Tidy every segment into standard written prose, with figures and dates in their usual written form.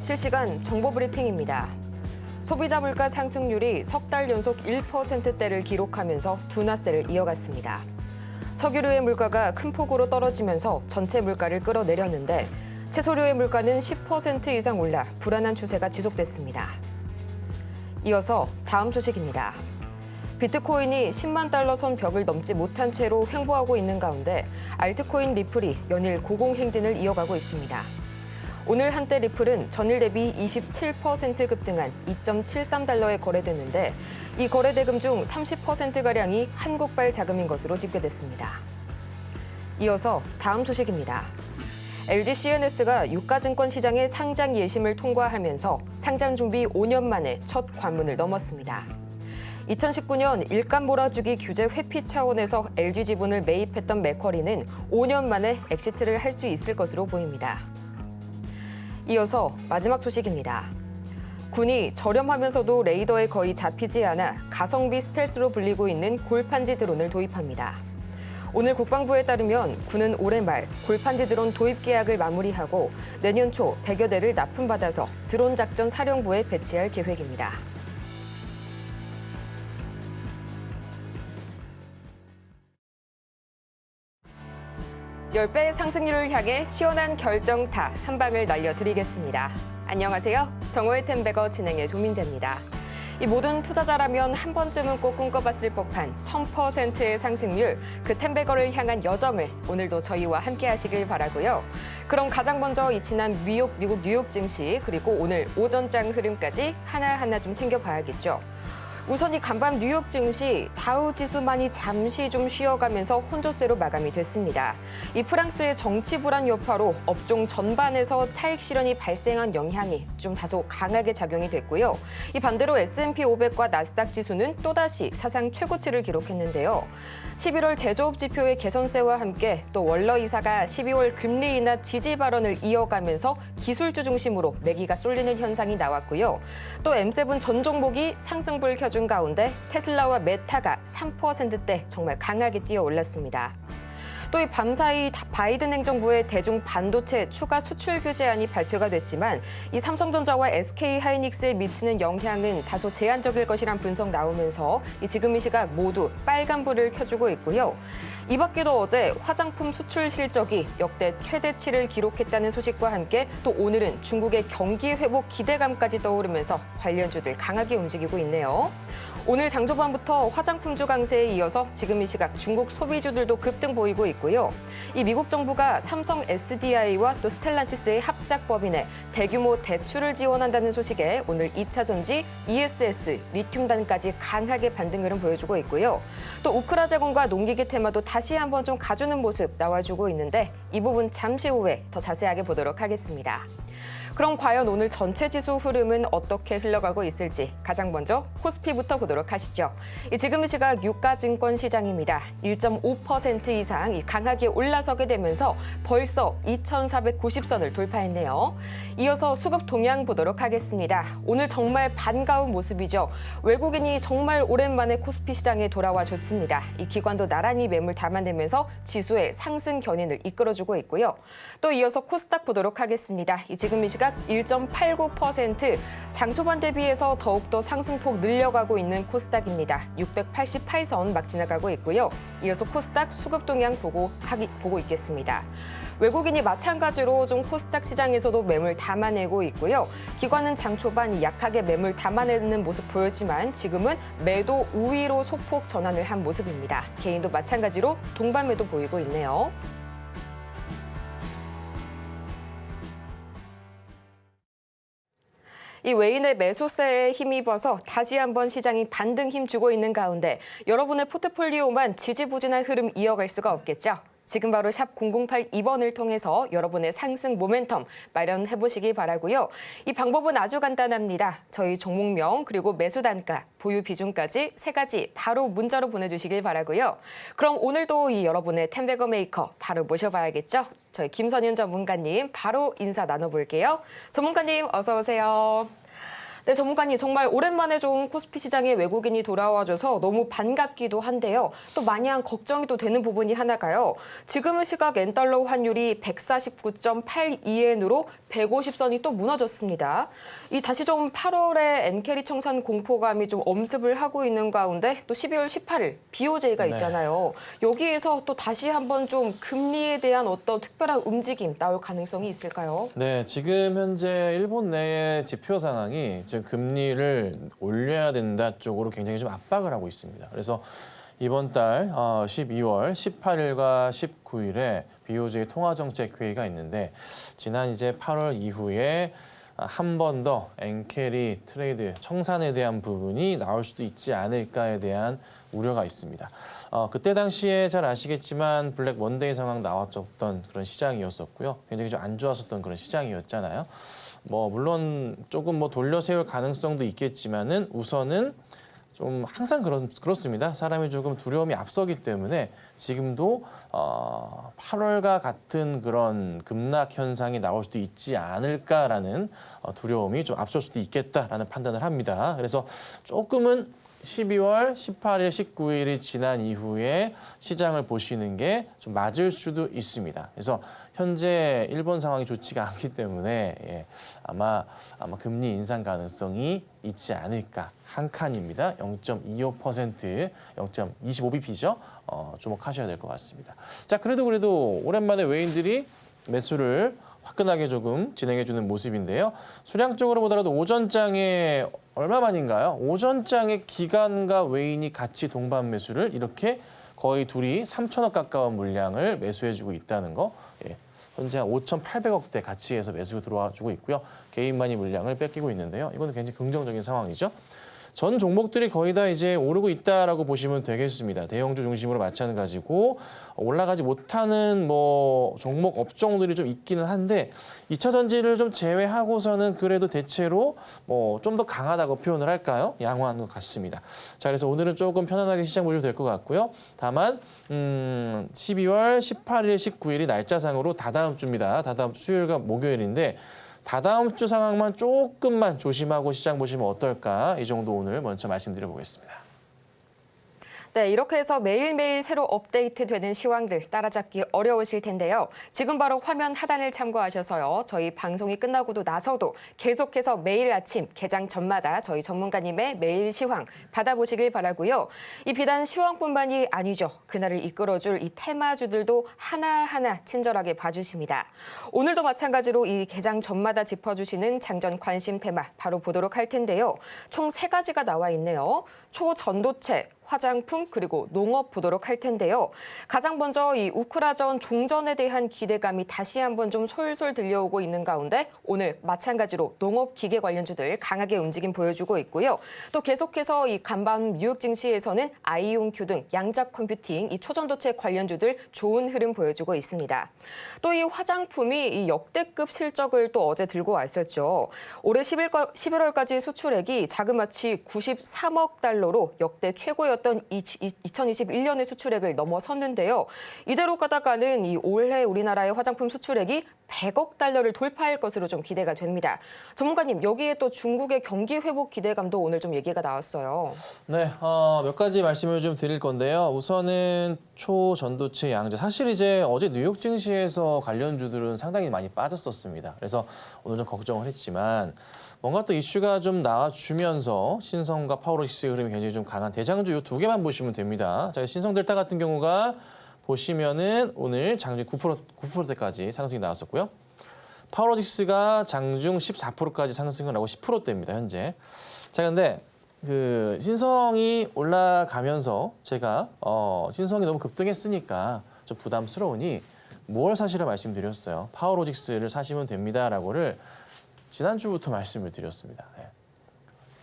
실시간 정보 브리핑입니다. 소비자 물가 상승률이 석 달 연속 1%대를 기록하면서 둔화세를 이어갔습니다. 석유류의 물가가 큰 폭으로 떨어지면서 전체 물가를 끌어내렸는데 채소류의 물가는 10% 이상 올라 불안한 추세가 지속됐습니다. 이어서 다음 소식입니다. 비트코인이 10만 달러 선 벽을 넘지 못한 채로 횡보하고 있는 가운데 알트코인 리플이 연일 고공행진을 이어가고 있습니다. 오늘 한때 리플은 전일 대비 27% 급등한 2.73달러에 거래됐는데 이 거래 대금 중 30%가량이 한국발 자금인 것으로 집계됐습니다. 이어서 다음 소식입니다. LG CNS가 유가증권 시장의 상장 예심을 통과하면서 상장 준비 5년 만에 첫 관문을 넘었습니다. 2019년 일감 몰아주기 규제 회피 차원에서 LG 지분을 매입했던 맥쿼리는 5년 만에 엑시트를 할 수 있을 것으로 보입니다. 이어서 마지막 소식입니다. 군이 저렴하면서도 레이더에 거의 잡히지 않아 가성비 스텔스로 불리고 있는 골판지 드론을 도입합니다. 오늘 국방부에 따르면 군은 올해 말 골판지 드론 도입 계약을 마무리하고 내년 초 100여 대를 납품받아서 드론 작전 사령부에 배치할 계획입니다. (10배) 상승률을 향해 시원한 결정타 한 방을 날려드리겠습니다. 안녕하세요. 정오의 템베거 진행의 조민재입니다. 이 모든 투자자라면 한 번쯤은 꼭 꿈꿔봤을 법한 1000%의 상승률, 그 템베거를 향한 여정을 오늘도 저희와 함께 하시길 바라고요. 그럼 가장 먼저 이 지난 미국 뉴욕 증시 그리고 오늘 오전장 흐름까지 하나하나 좀 챙겨봐야겠죠. 우선 이 간밤 뉴욕 증시 다우 지수만이 잠시 좀 쉬어가면서 혼조세로 마감이 됐습니다. 이 프랑스의 정치 불안 여파로 업종 전반에서 차익 실현이 발생한 영향이 좀 다소 강하게 작용이 됐고요. 이 반대로 S&P 500과 나스닥 지수는 또다시 사상 최고치를 기록했는데요. 11월 제조업 지표의 개선세와 함께 또 월러 이사가 12월 금리 인하 지지 발언을 이어가면서 기술주 중심으로 매기가 쏠리는 현상이 나왔고요. 또 M7 전 종목이 상승불 켜준 가운데 테슬라와 메타가 3%대 정말 강하게 뛰어 올랐습니다. 또 이 밤사이 바이든 행정부의 대중 반도체 추가 수출 규제안이 발표가 됐지만 이 삼성전자와 SK하이닉스에 미치는 영향은 다소 제한적일 것이란 분석 나오면서 지금 이 시각 모두 빨간불을 켜주고 있고요. 이 밖에도 어제 화장품 수출 실적이 역대 최대치를 기록했다는 소식과 함께 또 오늘은 중국의 경기 회복 기대감까지 떠오르면서 관련주들 강하게 움직이고 있네요. 오늘 장초반부터 화장품주 강세에 이어서 지금 이 시각 중국 소비주들도 급등 보이고 있고요. 이 미국 정부가 삼성 SDI와 또 스텔란티스의 합작 법인에 대규모 대출을 지원한다는 소식에 오늘 2차 전지, ESS, 리튬단까지 강하게 반등 흐름 보여주고 있고요. 또 우크라 제공과 농기계 테마도 다시 한번 좀 가주는 모습 나와주고 있는데 이 부분 잠시 후에 더 자세하게 보도록 하겠습니다. 그럼 과연 오늘 전체 지수 흐름은 어떻게 흘러가고 있을지 가장 먼저 코스피부터 보도록 하시죠. 지금 이 시각 유가증권 시장입니다. 1.5% 이상 강하게 올라서게 되면서 벌써 2,490선을 돌파했네요. 이어서 수급 동향 보도록 하겠습니다. 오늘 정말 반가운 모습이죠. 외국인이 정말 오랜만에 코스피 시장에 돌아와 줬습니다. 이 기관도 나란히 매물 담아내면서 지수의 상승 견인을 이끌어주고 있고요. 또 이어서 코스닥 보도록 하겠습니다. 지금 이 시각 1.89%, 장 초반 대비해서 더욱더 상승폭 늘려가고 있는 코스닥입니다. 688선 막 지나가고 있고요. 이어서 코스닥 수급 동향 보고 있겠습니다. 외국인이 마찬가지로 좀 코스닥 시장에서도 매물 담아내고 있고요. 기관은 장 초반 약하게 매물 담아내는 모습 보였지만 지금은 매도 우위로 소폭 전환을 한 모습입니다. 개인도 마찬가지로 동반 매도 보이고 있네요. 이 외인의 매수세에 힘입어서 다시 한번 시장이 반등 힘주고 있는 가운데 여러분의 포트폴리오만 지지부진한 흐름 이어갈 수가 없겠죠. 지금 바로 샵 0082번을 통해서 여러분의 상승 모멘텀 마련해보시기 바라고요. 이 방법은 아주 간단합니다. 저희 종목명 그리고 매수 단가, 보유 비중까지 세 가지 바로 문자로 보내주시길 바라고요. 그럼 오늘도 이 여러분의 템베거 메이커 바로 모셔봐야겠죠. 저희 김선윤 전문가님 바로 인사 나눠볼게요. 전문가님 어서 오세요. 네, 전문가님 정말 오랜만에 좀 코스피 시장에 외국인이 돌아와줘서 너무 반갑기도 한데요. 또 마냥 걱정이 또 되는 부분이 하나가요. 지금의 시각 엔달러 환율이 149.82엔으로 150선이 또 무너졌습니다. 이 다시 좀 8월에 엔캐리 청산 공포감이 좀 엄습을 하고 있는 가운데 또 12월 18일 BOJ가 있잖아요. 여기에서 또 다시 한번 좀 금리에 대한 어떤 특별한 움직임 나올 가능성이 있을까요? 네, 지금 현재 일본 내의 지표 상황이 지금 금리를 올려야 된다 쪽으로 굉장히 좀 압박을 하고 있습니다. 그래서 이번 달 12월 18일과 19일에 BOJ 통화정책회의가 있는데 지난 이제 8월 이후에 한 번 더 엔캐리 트레이드 청산에 대한 부분이 나올 수도 있지 않을까에 대한 우려가 있습니다. 그때 당시에 잘 아시겠지만 블랙 먼데이 상황 나왔었던 그런 시장이었었고요. 굉장히 좀 안 좋았었던 그런 시장이었잖아요. 물론 조금 돌려 세울 가능성도 있겠지만은 우선은 좀 항상 그렇습니다. 사람이 조금 두려움이 앞서기 때문에 지금도 8월과 같은 그런 급락 현상이 나올 수도 있지 않을까라는 두려움이 좀 앞설 수도 있겠다라는 판단을 합니다. 그래서 조금은 12월 18일, 19일이 지난 이후에 시장을 보시는 게 좀 맞을 수도 있습니다. 그래서 현재 일본 상황이 좋지가 않기 때문에 아마 금리 인상 가능성이 있지 않을까. 한 칸입니다. 0.25%, 0.25bp죠. 주목하셔야 될 것 같습니다. 자, 그래도 오랜만에 외인들이 매수를 화끈하게 조금 진행해주는 모습인데요. 수량적으로 보더라도 오전장에 얼마만인가요? 오전장에 기관과 외인이 같이 동반 매수를 이렇게 거의 둘이 3천억 가까운 물량을 매수해주고 있다는 거. 현재 5,800억대 가치에서 매수가 들어와주고 있고요. 개인만이 물량을 뺏기고 있는데요. 이거는 굉장히 긍정적인 상황이죠. 전 종목들이 거의 다 이제 오르고 있다라고 보시면 되겠습니다. 대형주 중심으로 마찬가지고 올라가지 못하는 종목 업종들이 좀 있기는 한데 2차 전지를 좀 제외하고서는 그래도 대체로 좀 더 강하다고 표현을 할까요? 양호한 것 같습니다. 자, 그래서 오늘은 조금 편안하게 시장 보셔도 될 것 같고요. 다만 12월 18일, 19일이 날짜상으로 다다음 주입니다. 다다음 주 수요일과 목요일인데 다다음 주 상황만 조금만 조심하고 시장 보시면 어떨까? 이 정도 오늘 먼저 말씀드려보겠습니다. 네, 이렇게 해서 매일매일 새로 업데이트되는 시황들 따라잡기 어려우실 텐데요. 지금 바로 화면 하단을 참고하셔서요. 저희 방송이 끝나고도 나서도 계속해서 매일 아침 개장 전마다 저희 전문가님의 매일 시황 받아보시길 바라고요. 이 비단 시황뿐만이 아니죠. 그날을 이끌어줄 이 테마주들도 하나하나 친절하게 봐주십니다. 오늘도 마찬가지로 이 개장 전마다 짚어주시는 장전 관심 테마 바로 보도록 할 텐데요. 총 3가지가 나와 있네요. 초전도체, 화장품 그리고 농업 보도록 할 텐데요. 가장 먼저 이 우크라전 종전에 대한 기대감이 다시 한번 좀 솔솔 들려오고 있는 가운데 오늘 마찬가지로 농업 기계 관련주들 강하게 움직임 보여주고 있고요. 또 계속해서 이 간밤 뉴욕 증시에서는 아이온큐 등 양자 컴퓨팅, 이 초전도체 관련주들 좋은 흐름 보여주고 있습니다. 또 이 화장품이 이 역대급 실적을 또 어제 들고 왔었죠. 올해 11월까지 수출액이 자그마치 93억 달러로 역대 최고였던 2021년의 수출액을 넘어섰는데요. 이대로 가다가는 이 올해 우리나라의 화장품 수출액이 100억 달러를 돌파할 것으로 좀 기대가 됩니다. 전문가님, 여기에 또 중국의 경기 회복 기대감도 오늘 좀 얘기가 나왔어요. 네, 몇 가지 말씀을 좀 드릴 건데요. 우선은 초전도체 양자. 사실 이제 어제 뉴욕 증시에서 관련주들은 상당히 많이 빠졌었습니다. 그래서 오늘 좀 걱정을 했지만 뭔가 또 이슈가 좀 나와주면서 신성과 파워로직스의 흐름이 굉장히 좀 강한 대장주 이 2개만 보시면 됩니다. 자, 신성델타 같은 경우가 보시면은 오늘 장중 9%대까지 상승이 나왔었고요. 파워로직스가 장중 14%까지 상승을 하고 10%대입니다, 현재. 자, 근데 그 신성이 올라가면서 제가 신성이 너무 급등했으니까 좀 부담스러우니 무얼 사시라 말씀드렸어요. 파워로직스를 사시면 됩니다라고를 지난주부터 말씀을 드렸습니다. 네.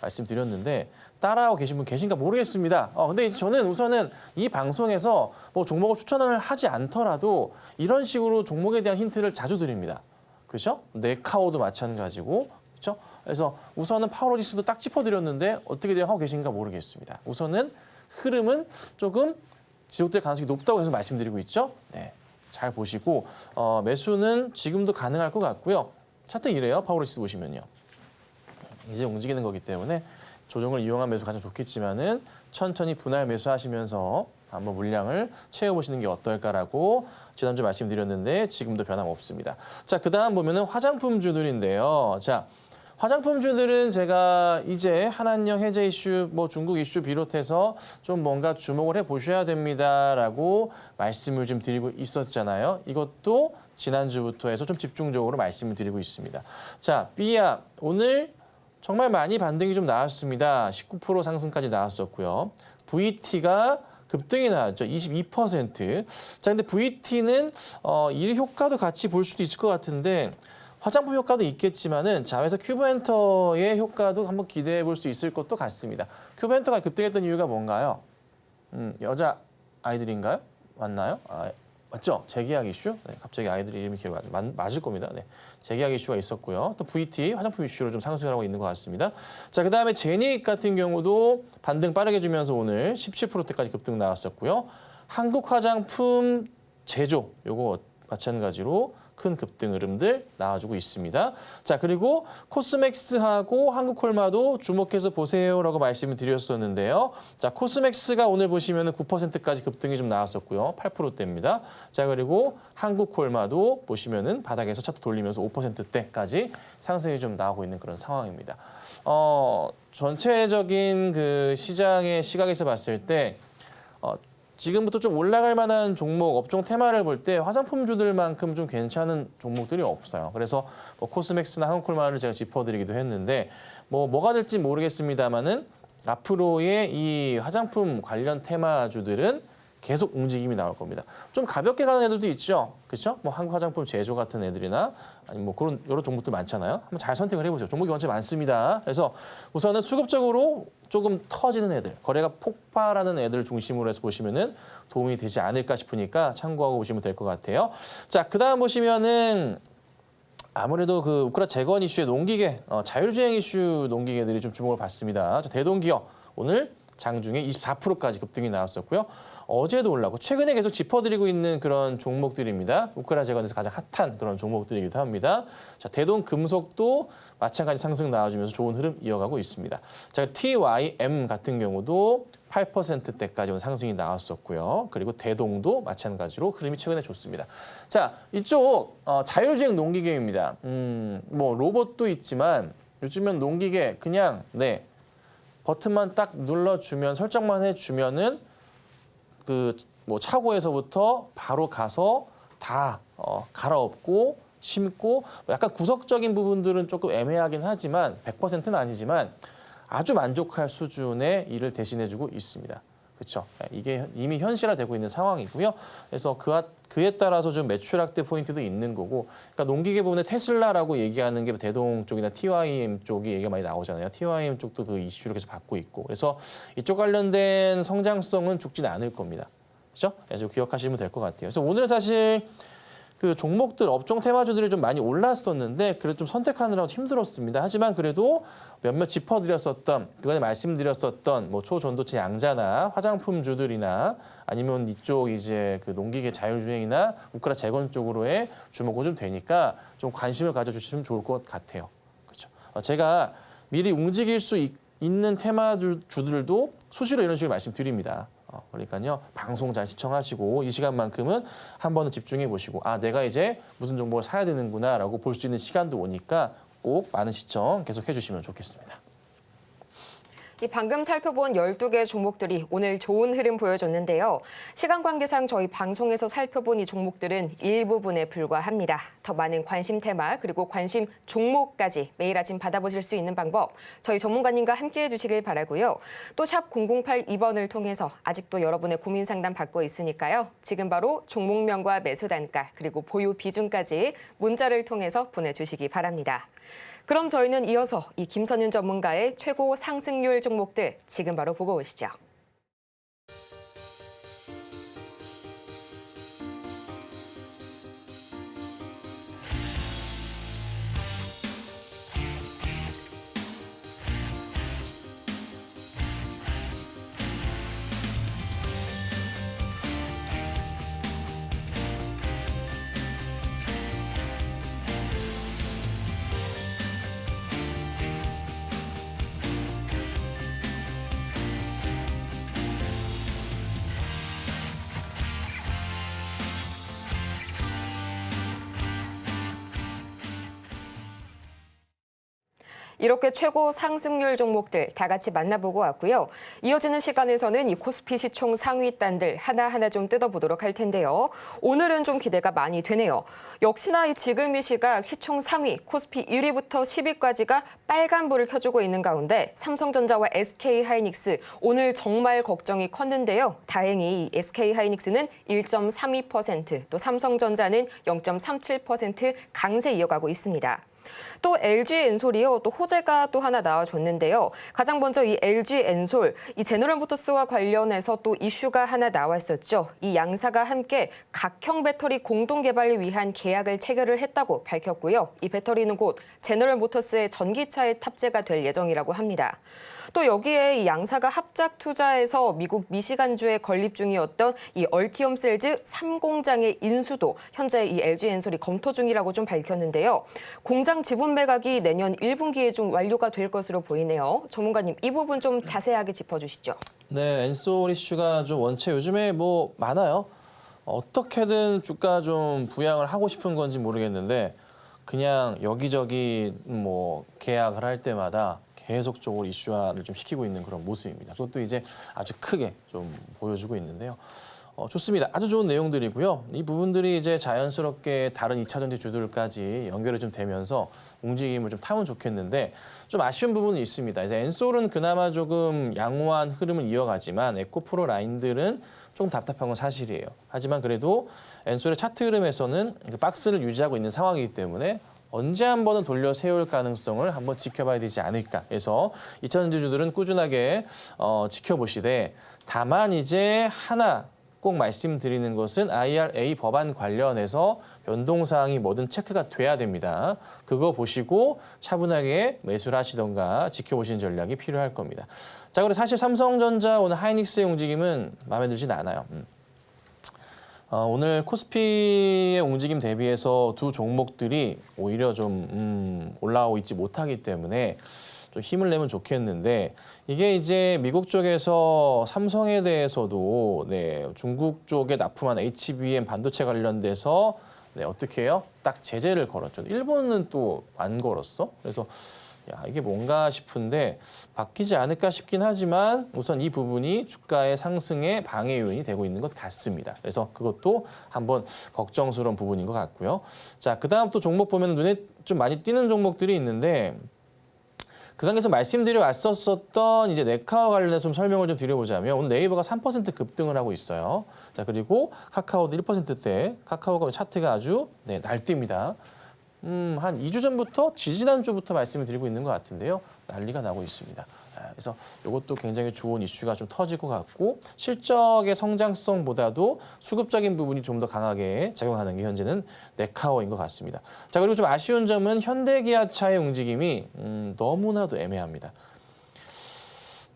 말씀드렸는데 따라하고 계신 분 계신가 모르겠습니다. 근데 이제 저는 우선은 이 방송에서 종목을 추천을 하지 않더라도 이런 식으로 종목에 대한 힌트를 자주 드립니다. 그렇죠? 네카오도 마찬가지고, 그렇죠? 그래서 우선은 파워로직스도 딱 짚어드렸는데 어떻게 하고 계신가 모르겠습니다. 우선은 흐름은 조금 지속될 가능성이 높다고 해서 말씀드리고 있죠. 네, 잘 보시고 매수는 지금도 가능할 것 같고요. 차트 이래요. 파워로직스 보시면요. 이제 움직이는 거기 때문에 조정을 이용한 매수 가장 좋겠지만은 천천히 분할 매수하시면서 한번 물량을 채워보시는 게 어떨까라고 지난주 말씀드렸는데 지금도 변함없습니다. 자, 그다음 보면은 화장품주들인데요. 자, 화장품주들은 제가 이제 한한령 해제 이슈, 뭐 중국 이슈 비롯해서 좀 뭔가 주목을 해보셔야 됩니다라고 말씀을 좀 드리고 있었잖아요. 이것도 지난주부터 해서 좀 집중적으로 말씀을 드리고 있습니다. 자, 삐아 오늘 정말 많이 반등이 좀 나왔습니다. 19% 상승까지 나왔었고요. VT가 급등이 나왔죠. 22%. 자, 근데 VT는 이 효과도 같이 볼 수도 있을 것 같은데 화장품 효과도 있겠지만은 자, 그래서 큐브엔터의 효과도 한번 기대해 볼 수 있을 것도 같습니다. 큐브엔터가 급등했던 이유가 뭔가요? 여자 아이들인가요? 맞나요? 맞죠? 재계약 이슈? 네, 갑자기 아이들 이름이 기억이 맞을 겁니다. 네. 재계약 이슈가 있었고요. 또 VT, 화장품 이슈로 좀 상승을 하고 있는 것 같습니다. 자, 그다음에 제닉 같은 경우도 반등 빠르게 주면서 오늘 17%대까지 급등 나왔었고요. 한국 화장품 제조, 요거 마찬가지로 큰 급등 흐름들 나와주고 있습니다. 자, 그리고 코스맥스하고 한국콜마도 주목해서 보세요라고 말씀을 드렸었는데요. 자, 코스맥스가 오늘 보시면 9%까지 급등이 좀 나왔었고요. 8%대입니다. 자, 그리고 한국콜마도 보시면은 바닥에서 차트 돌리면서 5%대까지 상승이 좀 나오고 있는 그런 상황입니다. 전체적인 그 시장의 시각에서 봤을 때 지금부터 좀 올라갈 만한 종목, 업종 테마를 볼 때 화장품주들만큼 좀 괜찮은 종목들이 없어요. 그래서 뭐 코스맥스나 한국콜마를 제가 짚어드리기도 했는데 뭐가 될지 모르겠습니다만은 앞으로의 이 화장품 관련 테마주들은 계속 움직임이 나올 겁니다. 좀 가볍게 가는 애들도 있죠. 그렇죠? 뭐 한국 화장품 제조 같은 애들이나 아니면 뭐 그런 여러 종목들 많잖아요. 한번 잘 선택을 해보죠. 종목이 원체 많습니다. 그래서 우선은 수급적으로 조금 터지는 애들, 거래가 폭발하는 애들 중심으로 해서 보시면은 도움이 되지 않을까 싶으니까 참고하고 보시면 될 것 같아요. 자, 그다음 보시면은 아무래도 그 우크라 재건 이슈의 농기계, 자율주행 이슈 농기계들이 좀 주목을 받습니다. 자, 대동기업 오늘 장중에 24%까지 급등이 나왔었고요. 어제도 올라고 최근에 계속 짚어드리고 있는 그런 종목들입니다. 우크라 재건에서 가장 핫한 그런 종목들이기도 합니다. 자, 대동금속도 마찬가지 상승 나와주면서 좋은 흐름 이어가고 있습니다. 자, TYM 같은 경우도 8%대까지 온 상승이 나왔었고요. 그리고 대동도 마찬가지로 흐름이 최근에 좋습니다. 자, 이쪽 자율주행 농기계입니다. 뭐 로봇도 있지만 요즘은 농기계 그냥 버튼만 딱 눌러주면 설정만 해주면은 그 뭐 차고에서부터 바로 가서 다 갈아엎고 심고 약간 구석적인 부분들은 조금 애매하긴 하지만 100%는 아니지만 아주 만족할 수준의 일을 대신해주고 있습니다. 그렇죠? 이게 이미 현실화되고 있는 상황이고요. 그래서 그에 따라서 좀 매출 확대 포인트도 있는 거고, 그러니까 농기계 부분에 테슬라라고 얘기하는 게 대동 쪽이나 TYM 쪽이 얘기가 많이 나오잖아요. TYM 쪽도 그 이슈를 계속 받고 있고, 그래서 이쪽 관련된 성장성은 죽지는 않을 겁니다. 그렇죠? 그래서 기억하시면 될 것 같아요. 그래서 오늘 사실 그 종목들, 업종 테마주들이 좀 많이 올랐었는데 그래도 좀 선택하느라고 힘들었습니다. 하지만 그래도 몇몇 짚어드렸었던, 그간에 말씀드렸었던 뭐 초전도체 양자나 화장품주들이나 아니면 이쪽 이제 그 농기계 자율주행이나 우크라 재건 쪽으로의 주목이 좀 되니까 좀 관심을 가져주시면 좋을 것 같아요. 그렇죠? 제가 미리 움직일 수 있는 테마주들도 수시로 이런 식으로 말씀드립니다. 그러니까요, 방송 잘 시청하시고 이 시간만큼은 한 번은 집중해 보시고 내가 이제 무슨 정보를 사야 되는구나라고 볼 수 있는 시간도 오니까 꼭 많은 시청 계속 해주시면 좋겠습니다. 이 방금 살펴본 12개 종목들이 오늘 좋은 흐름 보여줬는데요. 시간 관계상 저희 방송에서 살펴본 이 종목들은 일부분에 불과합니다. 더 많은 관심 테마 그리고 관심 종목까지 매일 아침 받아보실 수 있는 방법 저희 전문가님과 함께해 주시길 바라고요. 또 샵 0082번을 통해서 아직도 여러분의 고민 상담 받고 있으니까요. 지금 바로 종목명과 매수 단가 그리고 보유 비중까지 문자를 통해서 보내주시기 바랍니다. 그럼 저희는 이어서 이 김선윤 전문가의 최고 상승률 종목들 지금 바로 보고 오시죠. 이렇게 최고 상승률 종목들 다 같이 만나보고 왔고요. 이어지는 시간에서는 이 코스피 시총 상위단들 하나하나 좀 뜯어보도록 할 텐데요. 오늘은 좀 기대가 많이 되네요. 역시나 이 지금 이 시각 시총 상위 코스피 1위부터 10위까지가 빨간불을 켜주고 있는 가운데 삼성전자와 SK하이닉스 오늘 정말 걱정이 컸는데요. 다행히 이 SK하이닉스는 1.32%, 또 삼성전자는 0.37% 강세 이어가고 있습니다. 또 LG엔솔이요. 또 호재가 또 하나 나와줬는데요. 가장 먼저 이 LG엔솔, 이 제너럴모터스와 관련해서 또 이슈가 하나 나왔었죠. 이 양사가 함께 각형 배터리 공동 개발을 위한 계약을 체결을 했다고 밝혔고요. 이 배터리는 곧 제너럴모터스의 전기차에 탑재가 될 예정이라고 합니다. 또 여기에 이 양사가 합작 투자해서 미국 미시간주에 건립 중이었던 이 얼티엄 셀즈 3공장의 인수도 현재 이 LG엔솔이 검토 중이라고 좀 밝혔는데요. 공장 지분 매각이 내년 1분기에 좀 완료가 될 것으로 보이네요. 전문가님, 이 부분 좀 자세하게 짚어주시죠. 네, 엔솔 이슈가 좀 원체 요즘에 뭐 많아요. 어떻게든 주가 좀 부양을 하고 싶은 건지 모르겠는데 그냥 여기저기 뭐 계약을 할 때마다 계속적으로 이슈화를 좀 시키고 있는 그런 모습입니다. 그것도 이제 아주 크게 좀 보여주고 있는데요. 좋습니다. 아주 좋은 내용들이고요. 이 부분들이 이제 자연스럽게 다른 2차 전지 주들까지 연결이 좀 되면서 움직임을 좀 타면 좋겠는데 좀 아쉬운 부분이 있습니다. 이제 엔솔은 그나마 조금 양호한 흐름을 이어가지만 에코프로 라인들은 좀 답답한 건 사실이에요. 하지만 그래도 엔솔의 차트 흐름에서는 박스를 유지하고 있는 상황이기 때문에 언제 한 번은 돌려 세울 가능성을 한번 지켜봐야 되지 않을까 해서 2차 전지주들은 꾸준하게 지켜보시되 다만 이제 하나 꼭 말씀드리는 것은 IRA 법안 관련해서 변동사항이 뭐든 체크가 돼야 됩니다. 그거 보시고 차분하게 매수를 하시던가 지켜보시는 전략이 필요할 겁니다. 자, 그리고 사실 삼성전자 오늘 하이닉스의 움직임은 마음에 들진 않아요. 오늘 코스피의 움직임 대비해서 두 종목들이 오히려 좀 올라오고 있지 못하기 때문에 좀 힘을 내면 좋겠는데 이게 이제 미국 쪽에서 삼성에 대해서도 중국 쪽에 납품한 HBM 반도체 관련돼서 어떻게 해요? 딱 제재를 걸었죠. 일본은 또 안 걸었어. 그래서 야, 이게 뭔가 싶은데 바뀌지 않을까 싶긴 하지만 우선 이 부분이 주가의 상승에 방해 요인이 되고 있는 것 같습니다. 그래서 그것도 한번 걱정스러운 부분인 것 같고요. 자, 그다음 또 종목 보면 눈에 좀 많이 띄는 종목들이 있는데 그 강에서 말씀드려 왔었던 이제 네카와 관련해서 좀 설명을 좀 드려보자면 오늘 네이버가 3% 급등을 하고 있어요. 자, 그리고 카카오도 1%대, 카카오가 차트가 아주 날뛰입니다. 한 2주 전부터 지지난주부터 말씀을 드리고 있는 것 같은데요. 난리가 나고 있습니다. 그래서 이것도 굉장히 좋은 이슈가 좀 터질 것 같고 실적의 성장성보다도 수급적인 부분이 좀 더 강하게 작용하는 게 현재는 네카오인 것 같습니다. 자, 그리고 좀 아쉬운 점은 현대기아차의 움직임이 너무나도 애매합니다.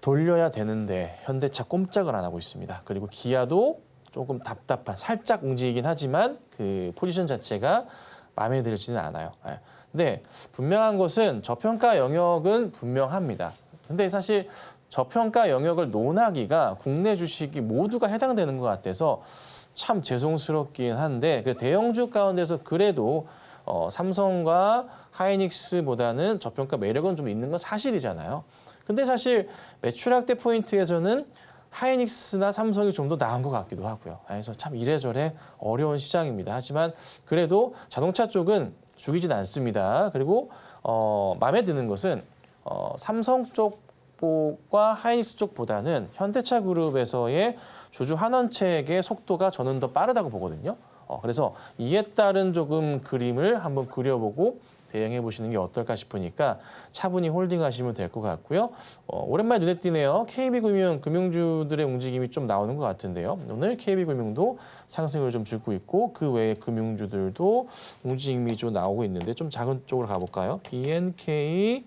돌려야 되는데 현대차 꼼짝을 안 하고 있습니다. 그리고 기아도 조금 답답한 살짝 움직이긴 하지만 그 포지션 자체가 마음에 들지는 않아요. 근데 분명한 것은 저평가 영역은 분명합니다. 근데 사실 저평가 영역을 논하기가 국내 주식이 모두가 해당되는 것 같아서 참 죄송스럽긴 한데 그 대형주 가운데서 그래도 삼성과 하이닉스보다는 저평가 매력은 좀 있는 건 사실이잖아요. 근데 사실 매출 확대 포인트에서는 하이닉스나 삼성이 좀 더 나은 것 같기도 하고요. 그래서 참 이래저래 어려운 시장입니다. 하지만 그래도 자동차 쪽은 죽이진 않습니다. 그리고 마음에 드는 것은 삼성 쪽과 하이닉스 쪽보다는 현대차 그룹에서의 주주 환원책의 속도가 저는 더 빠르다고 보거든요. 그래서 이에 따른 조금 그림을 한번 그려보고 대응해 보시는 게 어떨까 싶으니까 차분히 홀딩하시면 될 것 같고요. 오랜만에 눈에 띄네요. KB금융, 금융주들의 움직임이 좀 나오는 것 같은데요. 오늘 KB금융도 상승을 좀 주고 있고 그 외에 금융주들도 움직임이 좀 나오고 있는데 좀 작은 쪽으로 가볼까요? BNK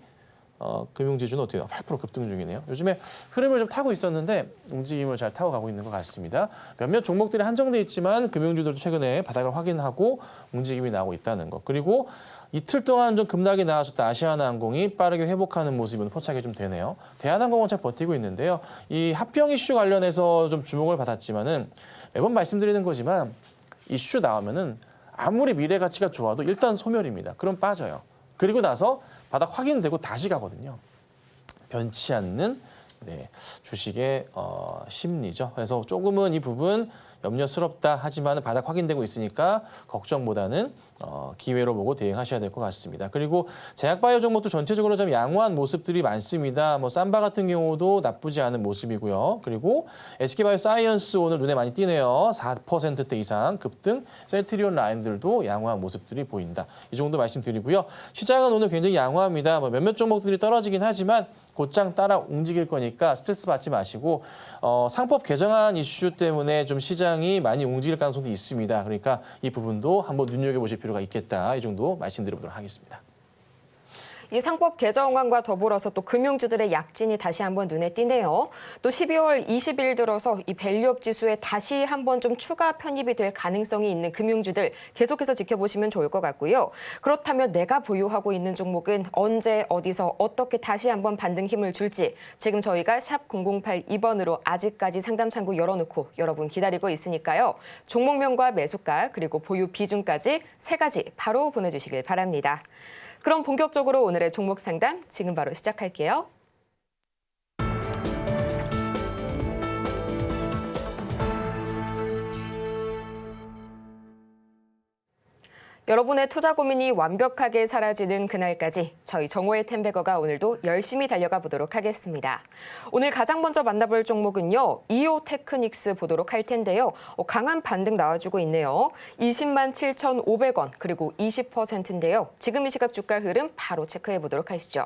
금융지주는 어떻게 8% 급등 중이네요. 요즘에 흐름을 좀 타고 있었는데 움직임을 잘 타고 가고 있는 것 같습니다. 몇몇 종목들이 한정돼 있지만 금융주들도 최근에 바닥을 확인하고 움직임이 나오고 있다는 것. 그리고 이틀 동안 좀 급락이 나왔었던 아시아나항공이 빠르게 회복하는 모습은 포착이 좀 되네요. 대한항공은 잘 버티고 있는데요. 이 합병 이슈 관련해서 좀 주목을 받았지만은 매번 말씀드리는 거지만 이슈 나오면은 아무리 미래 가치가 좋아도 일단 소멸입니다. 그럼 빠져요. 그리고 나서 바닥 확인되고 다시 가거든요. 변치 않는 주식의 심리죠. 그래서 조금은 이 부분 염려스럽다 하지만 바닥 확인되고 있으니까 걱정보다는 기회로 보고 대응하셔야 될 것 같습니다. 그리고 제약바이오 종목도 전체적으로 좀 양호한 모습들이 많습니다. 뭐 삼바 같은 경우도 나쁘지 않은 모습이고요. 그리고 SK바이오사이언스 오늘 눈에 많이 띄네요. 4%대 이상 급등, 셀트리온 라인들도 양호한 모습들이 보인다. 이 정도 말씀드리고요. 시장은 오늘 굉장히 양호합니다. 뭐 몇몇 종목들이 떨어지긴 하지만 곧장 따라 움직일 거니까 스트레스 받지 마시고 상법 개정안 이슈 때문에 좀 시장이 많이 움직일 가능성도 있습니다. 그러니까 이 부분도 한번 눈여겨보실 필요가 있겠다. 이 정도 말씀드리도록 하겠습니다. 이 상법 개정안과 더불어서 또 금융주들의 약진이 다시 한번 눈에 띄네요. 또 12월 20일 들어서 이 밸류업 지수에 다시 한번 좀 추가 편입이 될 가능성이 있는 금융주들 계속해서 지켜보시면 좋을 것 같고요. 그렇다면 내가 보유하고 있는 종목은 언제 어디서 어떻게 다시 한번 반등 힘을 줄지 지금 저희가 샵 0082번으로 아직까지 상담 창구 열어놓고 여러분 기다리고 있으니까요. 종목명과 매수가 그리고 보유 비중까지 3가지 바로 보내주시길 바랍니다. 그럼 본격적으로 오늘의 종목 상담 지금 바로 시작할게요. 여러분의 투자 고민이 완벽하게 사라지는 그날까지 저희 정호의 템베거가 오늘도 열심히 달려가 보도록 하겠습니다. 오늘 가장 먼저 만나볼 종목은요. 이오테크닉스 보도록 할 텐데요. 강한 반등 나와주고 있네요. 20만 7,500원 그리고 20%인데요. 지금 이 시각 주가 흐름 바로 체크해 보도록 하시죠.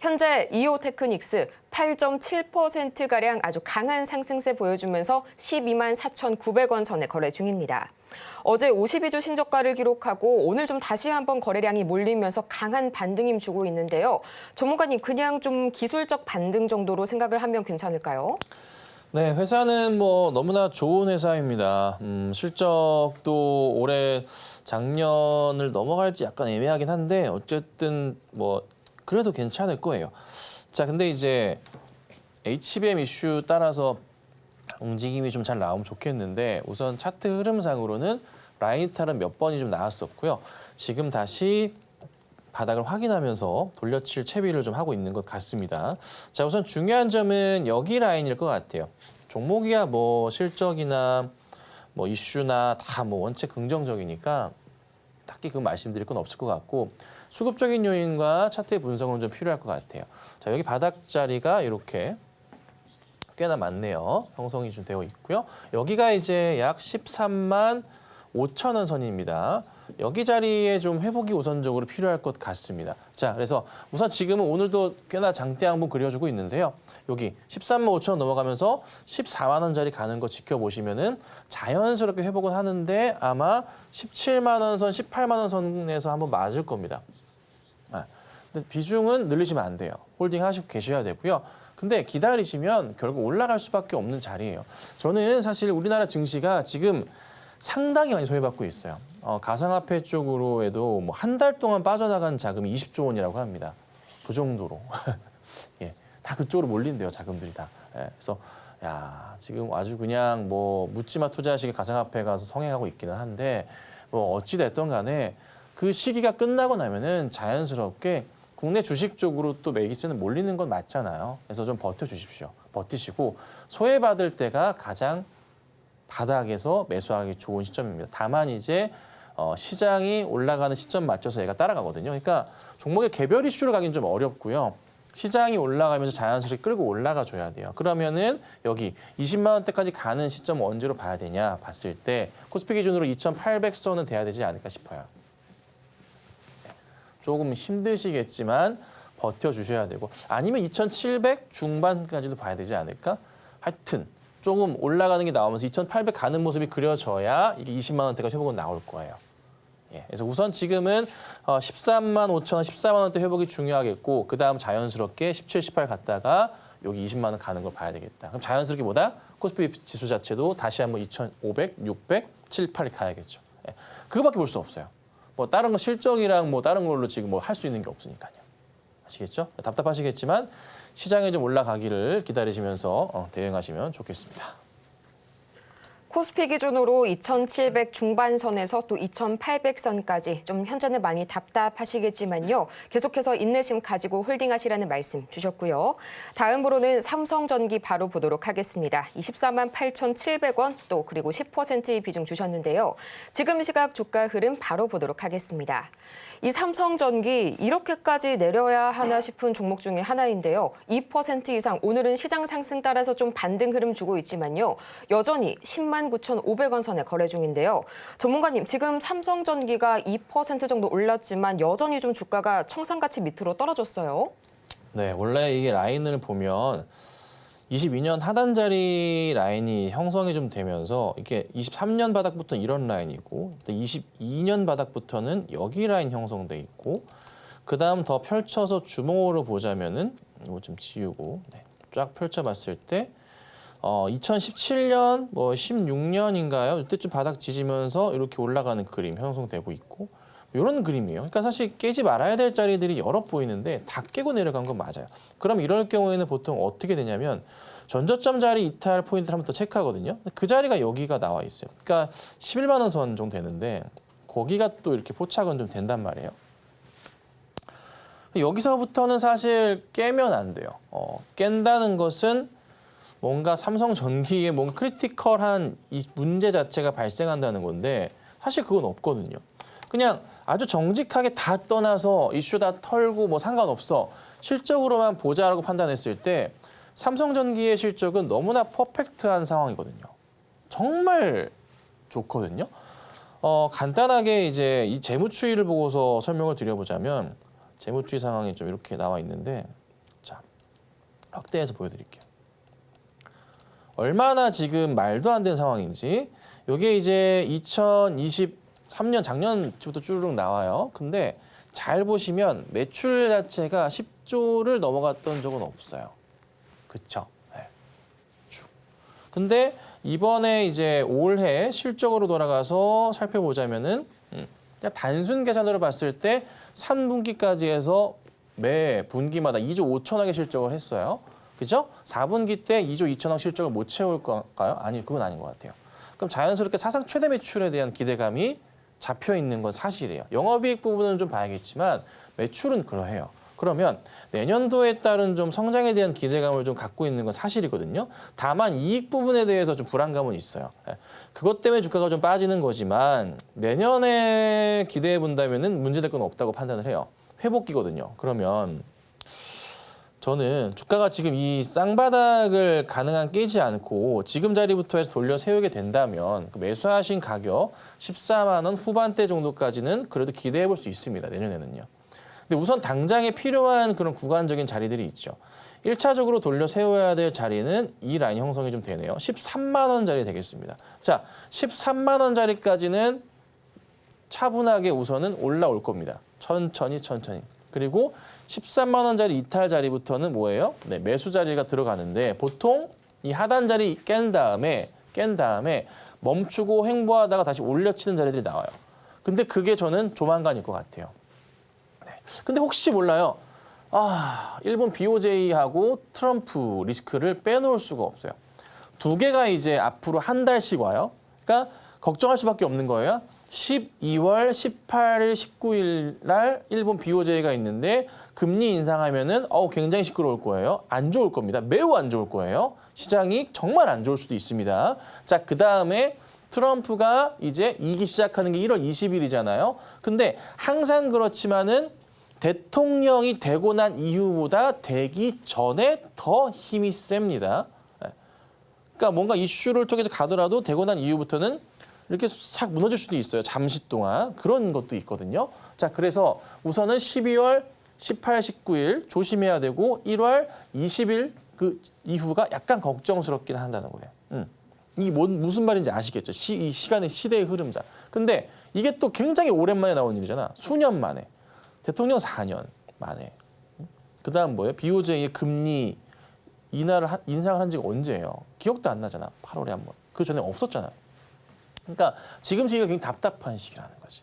현재 이오테크닉스 8.7%가량 아주 강한 상승세 보여주면서 12만 4,900원 선에 거래 중입니다. 어제 52주 신저가를 기록하고 오늘 좀 다시 한번 거래량이 몰리면서 강한 반등임 주고 있는데요. 전문가님 그냥 좀 기술적 반등 정도로 생각을 하면 괜찮을까요? 네, 회사는 뭐 너무나 좋은 회사입니다. 실적도 올해 작년을 넘어갈지 약간 애매하긴 한데 어쨌든 뭐 그래도 괜찮을 거예요. 자, 근데 이제 HBM 이슈 따라서 움직임이 좀 잘 나오면 좋겠는데 우선 차트 흐름상으로는 라인 이탈은 몇 번이 좀 나왔었고요. 지금 다시 바닥을 확인하면서 돌려칠 채비를 좀 하고 있는 것 같습니다. 자, 우선 중요한 점은 여기 라인일 것 같아요. 종목이야 뭐 실적이나 뭐 이슈나 다 뭐 원체 긍정적이니까 딱히 그 말씀드릴 건 없을 것 같고 수급적인 요인과 차트의 분석은 좀 필요할 것 같아요. 자, 여기 바닥 자리가 이렇게 꽤나 많네요. 형성이 좀 되어 있고요. 여기가 이제 약 13만 5천 원 선입니다. 여기 자리에 좀 회복이 우선적으로 필요할 것 같습니다. 자, 그래서 우선 지금은 오늘도 꽤나 장대 양봉 그려주고 있는데요. 여기 13만 5천 원 넘어가면서 14만 원짜리 가는 거 지켜보시면은 자연스럽게 회복은 하는데 아마 17만 원 선, 18만 원 선에서 한번 맞을 겁니다. 근데 비중은 늘리시면 안 돼요. 홀딩 하시고 계셔야 되고요. 근데 기다리시면 결국 올라갈 수밖에 없는 자리예요. 저는 사실 우리나라 증시가 지금 상당히 많이 소외받고 있어요. 가상화폐 쪽으로에도 뭐 한 달 동안 빠져나간 자금이 20조 원이라고 합니다. 그 정도로. 예, 다 그쪽으로 몰린대요, 자금들이 다. 예, 그래서 야, 지금 아주 그냥 뭐 묻지마 투자식의 가상화폐 가서 성행하고 있기는 한데 뭐 어찌 됐든 간에 그 시기가 끝나고 나면은 자연스럽게 국내 주식 쪽으로 또 매기세는 몰리는 건 맞잖아요. 그래서 좀 버텨주십시오. 버티시고 소외받을 때가 가장 바닥에서 매수하기 좋은 시점입니다. 다만 이제 시장이 올라가는 시점 맞춰서 얘가 따라가거든요. 그러니까 종목의 개별 이슈로 가긴 좀 어렵고요. 시장이 올라가면서 자연스럽게 끌고 올라가 줘야 돼요. 그러면은 여기 20만 원대까지 가는 시점 언제로 봐야 되냐 봤을 때 코스피 기준으로 2,800선은 돼야 되지 않을까 싶어요. 조금 힘드시겠지만 버텨주셔야 되고 아니면 2,700 중반까지도 봐야 되지 않을까? 하여튼 조금 올라가는 게 나오면서 2,800 가는 모습이 그려져야 이게 20만 원대까지 회복은 나올 거예요. 예, 그래서 우선 지금은 13만 5천 원, 14만 원대 회복이 중요하겠고 그다음 자연스럽게 17, 18 갔다가 여기 20만 원 가는 걸 봐야 되겠다. 그럼 자연스럽게 뭐다? 코스피 지수 자체도 다시 한번 2,500, 600, 7, 8이 가야겠죠. 예, 그거밖에 볼 수 없어요. 뭐 다른 거 실적이랑 뭐 다른 걸로 지금 뭐 할 수 있는 게 없으니까요. 아시겠죠? 답답하시겠지만 시장에 좀 올라가기를 기다리시면서 대응하시면 좋겠습니다. 코스피 기준으로 2,700 중반선에서 또 2,800선까지 좀 현재는 많이 답답하시겠지만요. 계속해서 인내심 가지고 홀딩하시라는 말씀 주셨고요. 다음으로는 삼성전기 바로 보도록 하겠습니다. 24만 8,700원 또 그리고 10%의 비중 주셨는데요. 지금 시각 주가 흐름 바로 보도록 하겠습니다. 이 삼성전기 이렇게까지 내려야 하나 싶은 종목 중에 하나인데요. 2% 이상 오늘은 시장 상승 따라서 좀 반등 흐름 주고 있지만요. 여전히 10만 9,500원 선에 거래 중인데요. 전문가님, 지금 삼성전기가 2% 정도 올랐지만 여전히 좀 주가가 청산가치 밑으로 떨어졌어요. 네, 원래 이게 라인을 보면 22년 하단자리 라인이 형성이 좀 되면서 이게 23년 바닥부터는 이런 라인이고 22년 바닥부터는 여기 라인 형성돼 있고 그다음 더 펼쳐서 주목으로 보자면은 이거 좀 지우고 쫙 펼쳐봤을 때 2017년 뭐 16년인가요? 이때쯤 바닥 지지면서 이렇게 올라가는 그림 형성되고 있고 이런 그림이에요. 그러니까 사실 깨지 말아야 될 자리들이 여러 보이는데 다 깨고 내려간 건 맞아요. 그럼 이럴 경우에는 보통 어떻게 되냐면 전저점 자리 이탈 포인트를 한번 더 체크하거든요. 그 자리가 여기가 나와 있어요. 그러니까 11만 원 선 정도 되는데 거기가 또 이렇게 포착은 좀 된단 말이에요. 여기서부터는 사실 깨면 안 돼요. 깬다는 것은 뭔가 삼성전기에 뭔가 크리티컬한 이 문제 자체가 발생한다는 건데 사실 그건 없거든요. 그냥 아주 정직하게 다 떠나서 이슈 다 털고 뭐 상관없어. 실적으로만 보자라고 판단했을 때 삼성전기의 실적은 너무나 퍼펙트한 상황이거든요. 정말 좋거든요. 간단하게 이제 이 재무추이를 보고서 설명을 드려보자면 재무추이 상황이 좀 이렇게 나와 있는데 자, 확대해서 보여드릴게요. 얼마나 지금 말도 안 되는 상황인지 이게 이제 2023년 작년부터 쭈르륵 나와요. 근데 잘 보시면 매출 자체가 10조를 넘어갔던 적은 없어요. 그쵸? 네. 쭉. 근데 이번에 이제 올해 실적으로 돌아가서 살펴보자면은 그냥 단순 계산으로 봤을 때 3분기까지 해서 매 분기마다 2조 5천억의 실적을 했어요. 그죠? 4분기 때 2조 2천억 실적을 못 채울 건가요? 아니, 그건 아닌 것 같아요. 그럼 자연스럽게 사상 최대 매출에 대한 기대감이 잡혀 있는 건 사실이에요. 영업이익 부분은 좀 봐야겠지만 매출은 그러해요. 그러면 내년도에 따른 좀 성장에 대한 기대감을 좀 갖고 있는 건 사실이거든요. 다만 이익 부분에 대해서 좀 불안감은 있어요. 그것 때문에 주가가 좀 빠지는 거지만 내년에 기대해 본다면은 문제될 건 없다고 판단을 해요. 회복기거든요. 그러면 저는 주가가 지금 이 쌍바닥을 가능한 깨지 않고 지금 자리부터 해서 돌려 세우게 된다면 그 매수하신 가격 14만 원 후반대 정도까지는 그래도 기대해 볼 수 있습니다. 내년에는요. 근데 우선 당장에 필요한 그런 구간적인 자리들이 있죠. 1차적으로 돌려 세워야 될 자리는 이 라인 형성이 좀 되네요. 13만 원짜리 되겠습니다. 자, 13만 원짜리까지는 차분하게 우선은 올라올 겁니다. 천천히. 그리고 13만 원짜리 이탈 자리부터는 뭐예요? 네, 매수 자리가 들어가는데 보통 이 하단 자리 깬 다음에 멈추고 횡보하다가 다시 올려치는 자리들이 나와요. 근데 그게 저는 조만간일 것 같아요. 네. 근데 혹시 몰라요. 일본 BOJ하고 트럼프 리스크를 빼놓을 수가 없어요. 두 개가 이제 앞으로 한 달씩 와요. 그러니까 걱정할 수밖에 없는 거예요. 12월 18일, 19일 날 일본 BOJ가 있는데 금리 인상하면은 굉장히 시끄러울 거예요. 안 좋을 겁니다. 매우 안 좋을 거예요. 시장이 정말 안 좋을 수도 있습니다. 자, 그다음에 트럼프가 이제 이기 시작하는 게 1월 20일이잖아요. 근데 항상 그렇지만은 대통령이 되고 난 이후보다 되기 전에 더 힘이 셉니다. 그러니까 뭔가 이슈를 통해서 가더라도 되고 난 이후부터는 이렇게 싹 무너질 수도 있어요. 잠시 동안. 그런 것도 있거든요. 자, 그래서 우선은 12월 18, 19일 조심해야 되고 1월 20일 그 이후가 약간 걱정스럽긴 한다는 거예요. 이게 무슨 말인지 아시겠죠? 이 시간의 시대의 흐름자. 근데 이게 또 굉장히 오랜만에 나온 일이잖아. 수년 만에. 대통령 4년 만에. 그다음 뭐예요? BOJ의 금리 인상을 한 지가 언제예요? 기억도 안 나잖아. 8월에 한 번. 그 전에 없었잖아. 그러니까 지금 시기가 굉장히 답답한 시기라는 거지.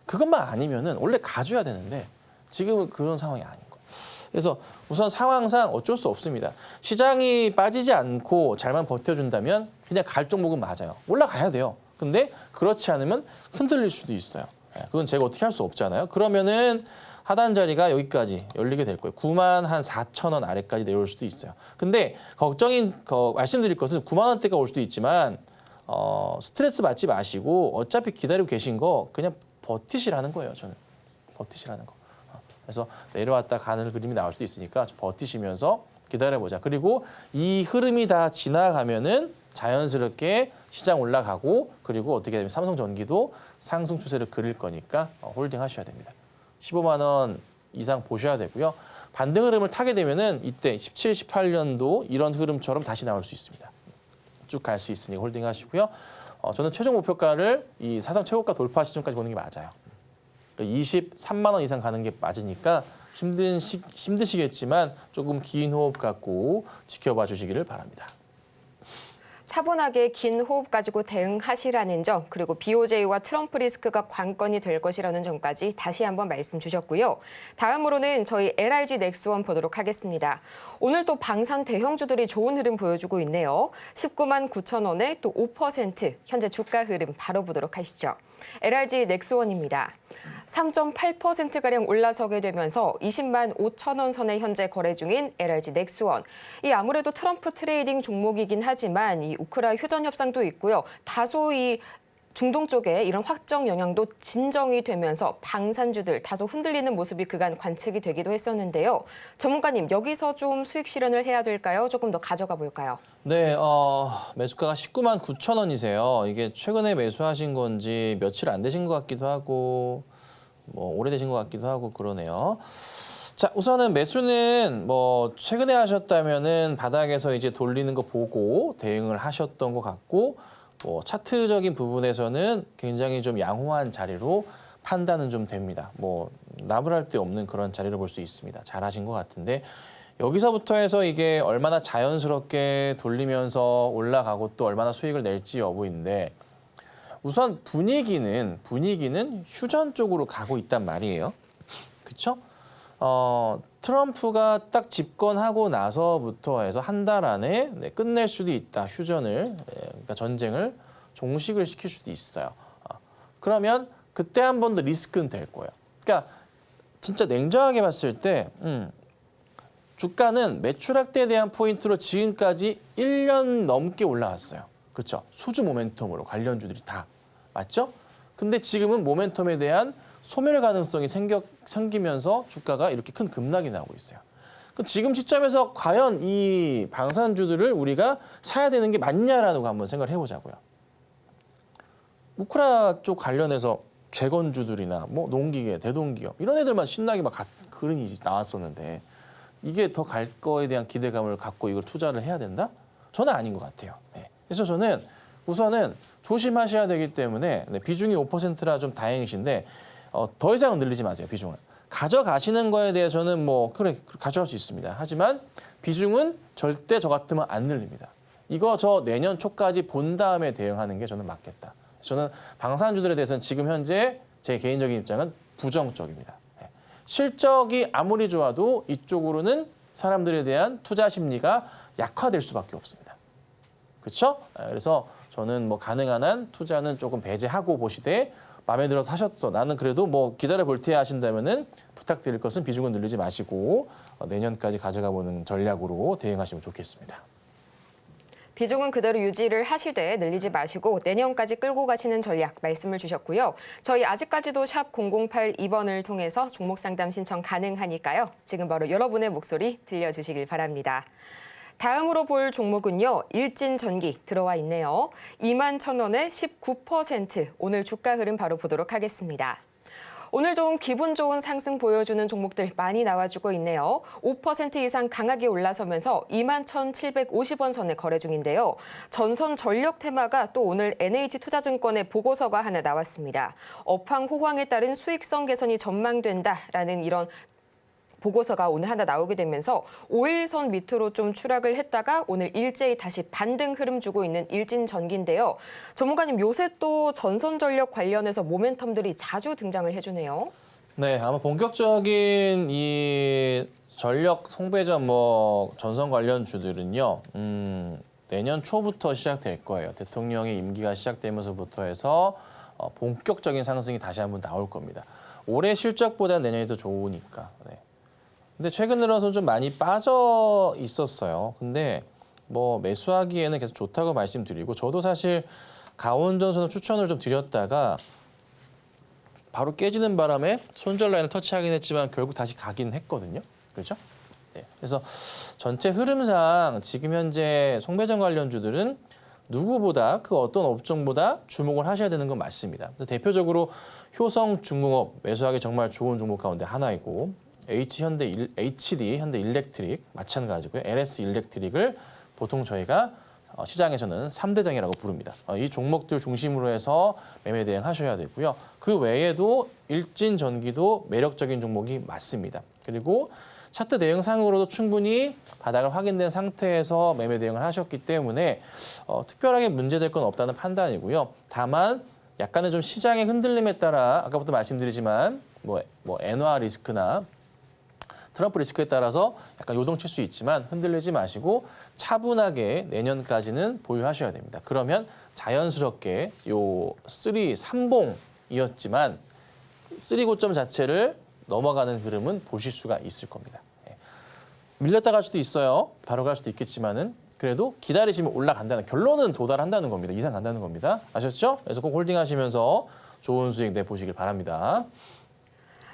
그것만 아니면은 원래 가져야 되는데 지금은 그런 상황이 아닌 거예요. 그래서 우선 상황상 어쩔 수 없습니다. 시장이 빠지지 않고 잘만 버텨준다면 그냥 갈 종목은 맞아요. 올라가야 돼요. 근데 그렇지 않으면 흔들릴 수도 있어요. 그건 제가 어떻게 할 수 없잖아요. 그러면은 하단 자리가 여기까지 열리게 될 거예요. 9만 한 4천 원 아래까지 내려올 수도 있어요. 근데 말씀드릴 것은 9만 원대가 올 수도 있지만 스트레스 받지 마시고 어차피 기다리고 계신 거 그냥 버티시라는 거예요. 저는 버티시라는 거. 그래서 내려왔다 가는 그림이 나올 수도 있으니까 좀 버티시면서 기다려보자. 그리고 이 흐름이 다 지나가면은 자연스럽게 시장 올라가고 그리고 어떻게 되면 삼성전기도 상승 추세를 그릴 거니까 홀딩 하셔야 됩니다. 15만 원 이상 보셔야 되고요. 반등 흐름을 타게 되면은 이때 17, 18년도 이런 흐름처럼 다시 나올 수 있습니다. 쭉 갈 수 있으니 홀딩 하시고요. 저는 최종 목표가를 이 사상 최고가 돌파 시점까지 보는 게 맞아요. 23만 원 이상 가는 게 맞으니까 힘드시겠지만 조금 긴 호흡 갖고 지켜봐 주시기를 바랍니다. 차분하게 긴 호흡 가지고 대응하시라는 점, 그리고 BOJ와 트럼프 리스크가 관건이 될 것이라는 점까지 다시 한번 말씀 주셨고요. 다음으로는 저희 LRG 넥스원 보도록 하겠습니다. 오늘 또 방산 대형주들이 좋은 흐름 보여주고 있네요. 19만 9천 원에 또 5% 현재 주가 흐름 바로 보도록 하시죠. LRG 넥스원입니다. 3.8%가량 올라서게 되면서 20만 5천 원 선에 현재 거래 중인 LRG 넥스원. 이 아무래도 트럼프 트레이딩 종목이긴 하지만 이 우크라 휴전 협상도 있고요. 다소 이 중동 쪽에 이런 확정 영향도 진정이 되면서 방산주들 다소 흔들리는 모습이 그간 관측이 되기도 했었는데요. 전문가님, 여기서 좀 수익 실현을 해야 될까요? 조금 더 가져가 볼까요? 네, 매수가가 19만 9천 원이세요. 이게 최근에 매수하신 건지 며칠 안 되신 것 같기도 하고 뭐 오래되신 것 같기도 하고 그러네요. 자, 우선은 매수는 뭐 최근에 하셨다면은 바닥에서 이제 돌리는 거 보고 대응을 하셨던 것 같고 뭐 차트적인 부분에서는 굉장히 좀 양호한 자리로 판단은 좀 됩니다. 뭐 나무랄 데 없는 그런 자리로 볼 수 있습니다. 잘하신 것 같은데 여기서부터 해서 이게 얼마나 자연스럽게 돌리면서 올라가고 또 얼마나 수익을 낼지 여부인데 우선 분위기는 휴전 쪽으로 가고 있단 말이에요. 그렇죠? 트럼프가 딱 집권하고 나서부터 해서 한 달 안에 끝낼 수도 있다. 휴전을, 그러니까 전쟁을 종식을 시킬 수도 있어요. 그러면 그때 한 번 더 리스크는 될 거예요. 그러니까 진짜 냉정하게 봤을 때 주가는 매출 확대에 대한 포인트로 지금까지 1년 넘게 올라왔어요. 그렇죠? 수주 모멘텀으로 관련주들이 다. 맞죠? 근데 지금은 모멘텀에 대한 소멸 가능성이 생기면서 주가가 이렇게 큰 급락이 나오고 있어요. 지금 시점에서 과연 이 방산주들을 우리가 사야 되는 게 맞냐라는 거 한번 생각을 해보자고요. 우크라 쪽 관련해서 재건주들이나 뭐 농기계, 대동기업 이런 애들만 신나게 막 그런이 나왔었는데 이게 더 갈 거에 대한 기대감을 갖고 이걸 투자를 해야 된다? 저는 아닌 것 같아요. 네. 그래서 저는 우선은 조심하셔야 되기 때문에 비중이 5%라 좀 다행이신데 더 이상은 늘리지 마세요, 비중을. 가져가시는 거에 대해서는 뭐 그래 가져갈 수 있습니다. 하지만 비중은 절대 저 같으면 안 늘립니다. 이거 저 내년 초까지 본 다음에 대응하는 게 저는 맞겠다. 저는 방산주들에 대해서는 지금 현재 제 개인적인 입장은 부정적입니다. 실적이 아무리 좋아도 이쪽으로는 사람들에 대한 투자 심리가 약화될 수밖에 없습니다. 그렇죠? 그래서 저는 뭐 가능한 한 투자는 조금 배제하고 보시되 마음에 들어서 하셨어. 나는 그래도 뭐 기다려 볼 테야 하신다면은 부탁드릴 것은 비중은 늘리지 마시고 내년까지 가져가 보는 전략으로 대응하시면 좋겠습니다. 비중은 그대로 유지를 하시되 늘리지 마시고 내년까지 끌고 가시는 전략 말씀을 주셨고요. 저희 아직까지도 샵 0082번을 통해서 종목 상담 신청 가능하니까요. 지금 바로 여러분의 목소리 들려주시길 바랍니다. 다음으로 볼 종목은요. 일진전기 들어와 있네요. 2만 1,000원에 19% 오늘 주가 흐름 바로 보도록 하겠습니다. 오늘 좀 기분 좋은 상승 보여주는 종목들 많이 나와주고 있네요. 5% 이상 강하게 올라서면서 21,750원 선에 거래 중인데요. 전선 전력 테마가 또 오늘 NH투자증권의 보고서가 하나 나왔습니다. 업황 호황에 따른 수익성 개선이 전망된다라는 이런 보고서가 오늘 하나 나오게 되면서 5일선 밑으로 좀 추락을 했다가 오늘 일제히 다시 반등 흐름 주고 있는 일진전기인데요. 전문가님, 요새 또 전선전력 관련해서 모멘텀들이 자주 등장을 해주네요. 네, 아마 본격적인 이 전력 송배전 전선 관련 주들은요, 내년 초부터 시작될 거예요. 대통령의 임기가 시작되면서부터 해서 본격적인 상승이 다시 한번 나올 겁니다. 올해 실적보다 내년이 더 좋으니까. 네. 근데 최근 들어서 좀 많이 빠져 있었어요. 근데 매수하기에는 계속 좋다고 말씀드리고, 저도 사실 가온전선을 추천을 좀 드렸다가 바로 깨지는 바람에 손절 라인을 터치하긴 했지만 결국 다시 가긴 했거든요. 그렇죠? 네. 그래서 전체 흐름상 지금 현재 송배전 관련주들은 누구보다 그 어떤 업종보다 주목을 하셔야 되는 건 맞습니다. 그래서 대표적으로 효성중공업 매수하기 정말 좋은 종목 가운데 하나이고, HD 현대일렉트릭 마찬가지고요. LS 일렉트릭을 보통 저희가 시장에서는 3대장이라고 부릅니다. 이 종목들 중심으로 해서 매매 대응하셔야 되고요. 그 외에도 일진전기도 매력적인 종목이 맞습니다. 그리고 차트 대응상으로도 충분히 바닥을 확인된 상태에서 매매 대응을 하셨기 때문에 특별하게 문제될 건 없다는 판단이고요. 다만 약간의 좀 시장의 흔들림에 따라 아까부터 말씀드리지만 엔화 리스크나 트럼프 리스크에 따라서 약간 요동칠 수 있지만 흔들리지 마시고 차분하게 내년까지는 보유하셔야 됩니다. 그러면 자연스럽게 요 3봉이었지만 3 고점 자체를 넘어가는 흐름은 보실 수가 있을 겁니다. 밀렸다 갈 수도 있어요. 바로 갈 수도 있겠지만은 그래도 기다리시면 올라간다는, 결론은 도달한다는 겁니다. 이상 간다는 겁니다. 아셨죠? 그래서 꼭 홀딩하시면서 좋은 수익 내보시길 바랍니다.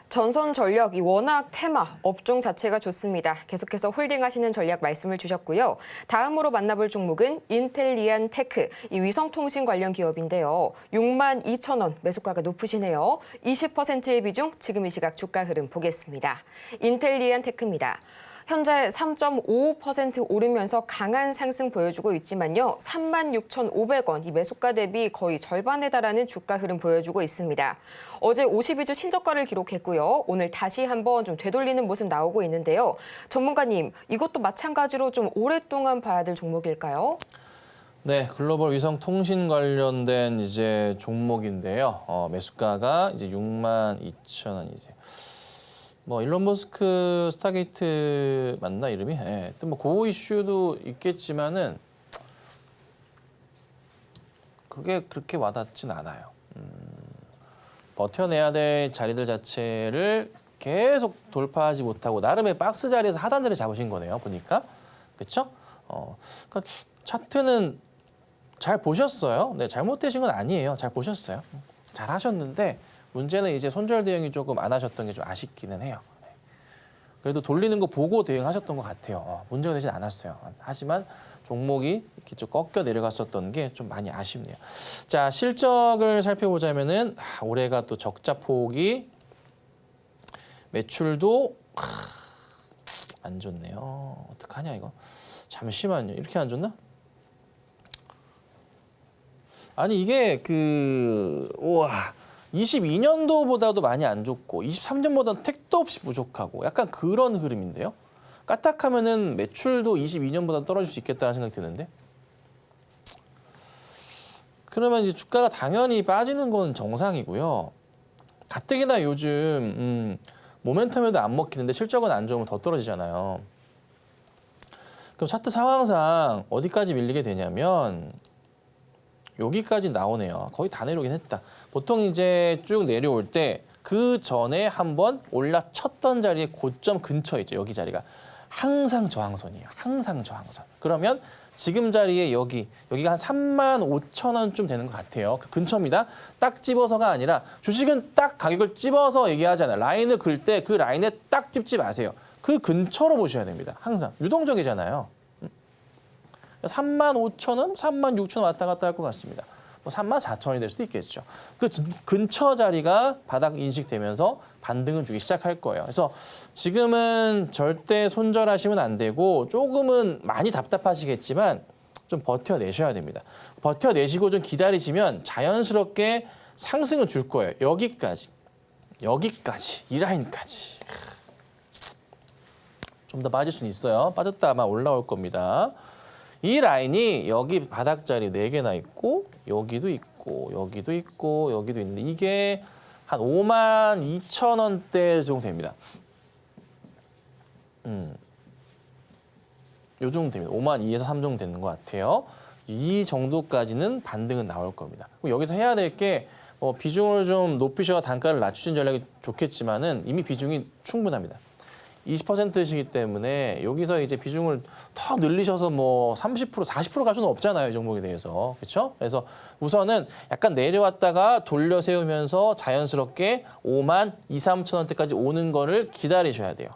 전선 전력이 워낙 테마, 업종 자체가 좋습니다. 계속해서 홀딩하시는 전략 말씀을 주셨고요. 다음으로 만나볼 종목은 인텔리안 테크, 이 위성통신 관련 기업인데요. 62,000원 매수가가 높으시네요. 20%의 비중, 지금 이 시각 주가 흐름 보겠습니다. 인텔리안 테크입니다. 현재 3.55% 오르면서 강한 상승 보여주고 있지만요. 36,500원, 이 매수가 대비 거의 절반에 달하는 주가 흐름 보여주고 있습니다. 어제 52주 신저가를 기록했고요. 오늘 다시 한번 좀 되돌리는 모습 나오고 있는데요. 전문가님, 이것도 마찬가지로 좀 오랫동안 봐야 될 종목일까요? 네, 글로벌 위성 통신 관련된 이제 종목인데요. 매수가가 이제 62,000원이세요. 일론 머스크 스타게이트 맞나 이름이? 예. 또 그 이슈도 있겠지만은 그게 그렇게 와닿진 않아요. 버텨내야 될 자리들 자체를 계속 돌파하지 못하고 나름의 박스 자리에서 하단 자리 잡으신 거네요. 보니까 그렇죠? 그러니까 차트는 잘 보셨어요. 네, 잘못되신 건 아니에요. 잘 보셨어요. 잘 하셨는데. 문제는 이제 손절 대응이 조금 안 하셨던 게 좀 아쉽기는 해요. 그래도 돌리는 거 보고 대응하셨던 것 같아요. 문제가 되진 않았어요. 하지만 종목이 이렇게 좀 꺾여 내려갔었던 게 좀 많이 아쉽네요. 자, 실적을 살펴보자면은 올해가 또 적자 폭이 매출도 안 좋네요. 어떡하냐 이거. 잠시만요. 이렇게 안 좋나? 아니 이게 우와. 22년도보다도 많이 안 좋고 23년보다는 택도 없이 부족하고 약간 그런 흐름인데요. 까딱하면은 매출도 22년보다 떨어질 수 있겠다는 생각이 드는데. 그러면 이제 주가가 당연히 빠지는 건 정상이고요. 가뜩이나 요즘 모멘텀에도 안 먹히는데 실적은 안 좋으면 더 떨어지잖아요. 그럼 차트 상황상 어디까지 밀리게 되냐면 여기까지 나오네요. 거의 다 내려오긴 했다. 보통 이제 쭉 내려올 때 그 전에 한번 올라쳤던 자리에 고점 근처에 있죠. 여기 자리가 항상 저항선이에요. 항상 저항선. 그러면 지금 자리에 여기가 한 35,000원쯤 되는 것 같아요. 그 근처입니다. 딱 집어서가 아니라 주식은 딱 가격을 집어서 얘기하잖아요. 라인을 그을 때 그 라인에 딱 집지 마세요. 그 근처로 보셔야 됩니다. 항상. 유동적이잖아요. 35,000원, 36,000원 왔다 갔다 할 것 같습니다. 34,000원이 될 수도 있겠죠. 그 근처 자리가 바닥 인식되면서 반등을 주기 시작할 거예요. 그래서 지금은 절대 손절하시면 안 되고 조금은 많이 답답하시겠지만 좀 버텨내셔야 됩니다. 버텨내시고 좀 기다리시면 자연스럽게 상승은 줄 거예요. 여기까지, 이 라인까지. 좀 더 빠질 수는 있어요. 빠졌다 아마 올라올 겁니다. 이 라인이 여기 바닥 자리 4개나 있고 여기도 있고 여기도 있고 여기도 있는데 이게 한 52,000원대 정도 됩니다. 요 정도 됩니다. 52에서 3 정도 되는 것 같아요. 이 정도까지는 반등은 나올 겁니다. 그럼 여기서 해야 될 게 비중을 좀 높이셔야 단가를 낮추신 전략이 좋겠지만은 이미 비중이 충분합니다. 20%시기 때문에 여기서 이제 비중을 더 늘리셔서 뭐 30%, 40% 갈 수는 없잖아요. 이 종목에 대해서. 그렇죠? 그래서 우선은 약간 내려왔다가 돌려 세우면서 자연스럽게 5만 2, 3천 원대까지 오는 거를 기다리셔야 돼요.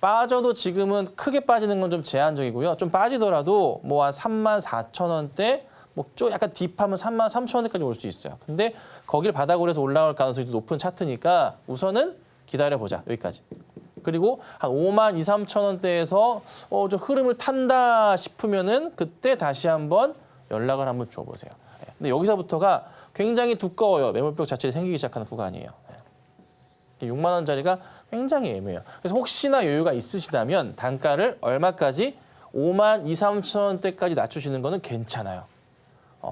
빠져도 지금은 크게 빠지는 건 좀 제한적이고요. 좀 빠지더라도 뭐 한 3만 4천 원대, 뭐 좀 약간 딥하면 3만 3천 원대까지 올 수 있어요. 근데 거길 바닥으로 해서 올라갈 가능성이 높은 차트니까 우선은 기다려보자. 여기까지. 그리고 한 5만 2, 3천 원대에서 좀 흐름을 탄다 싶으면은 그때 다시 한번 연락을 한번 줘보세요. 근데 여기서부터가 굉장히 두꺼워요. 매물벽 자체가 생기기 시작하는 구간이에요. 6만 원짜리가 굉장히 애매해요. 그래서 혹시나 여유가 있으시다면 단가를 얼마까지 5만 2, 3천 원대까지 낮추시는 거는 괜찮아요.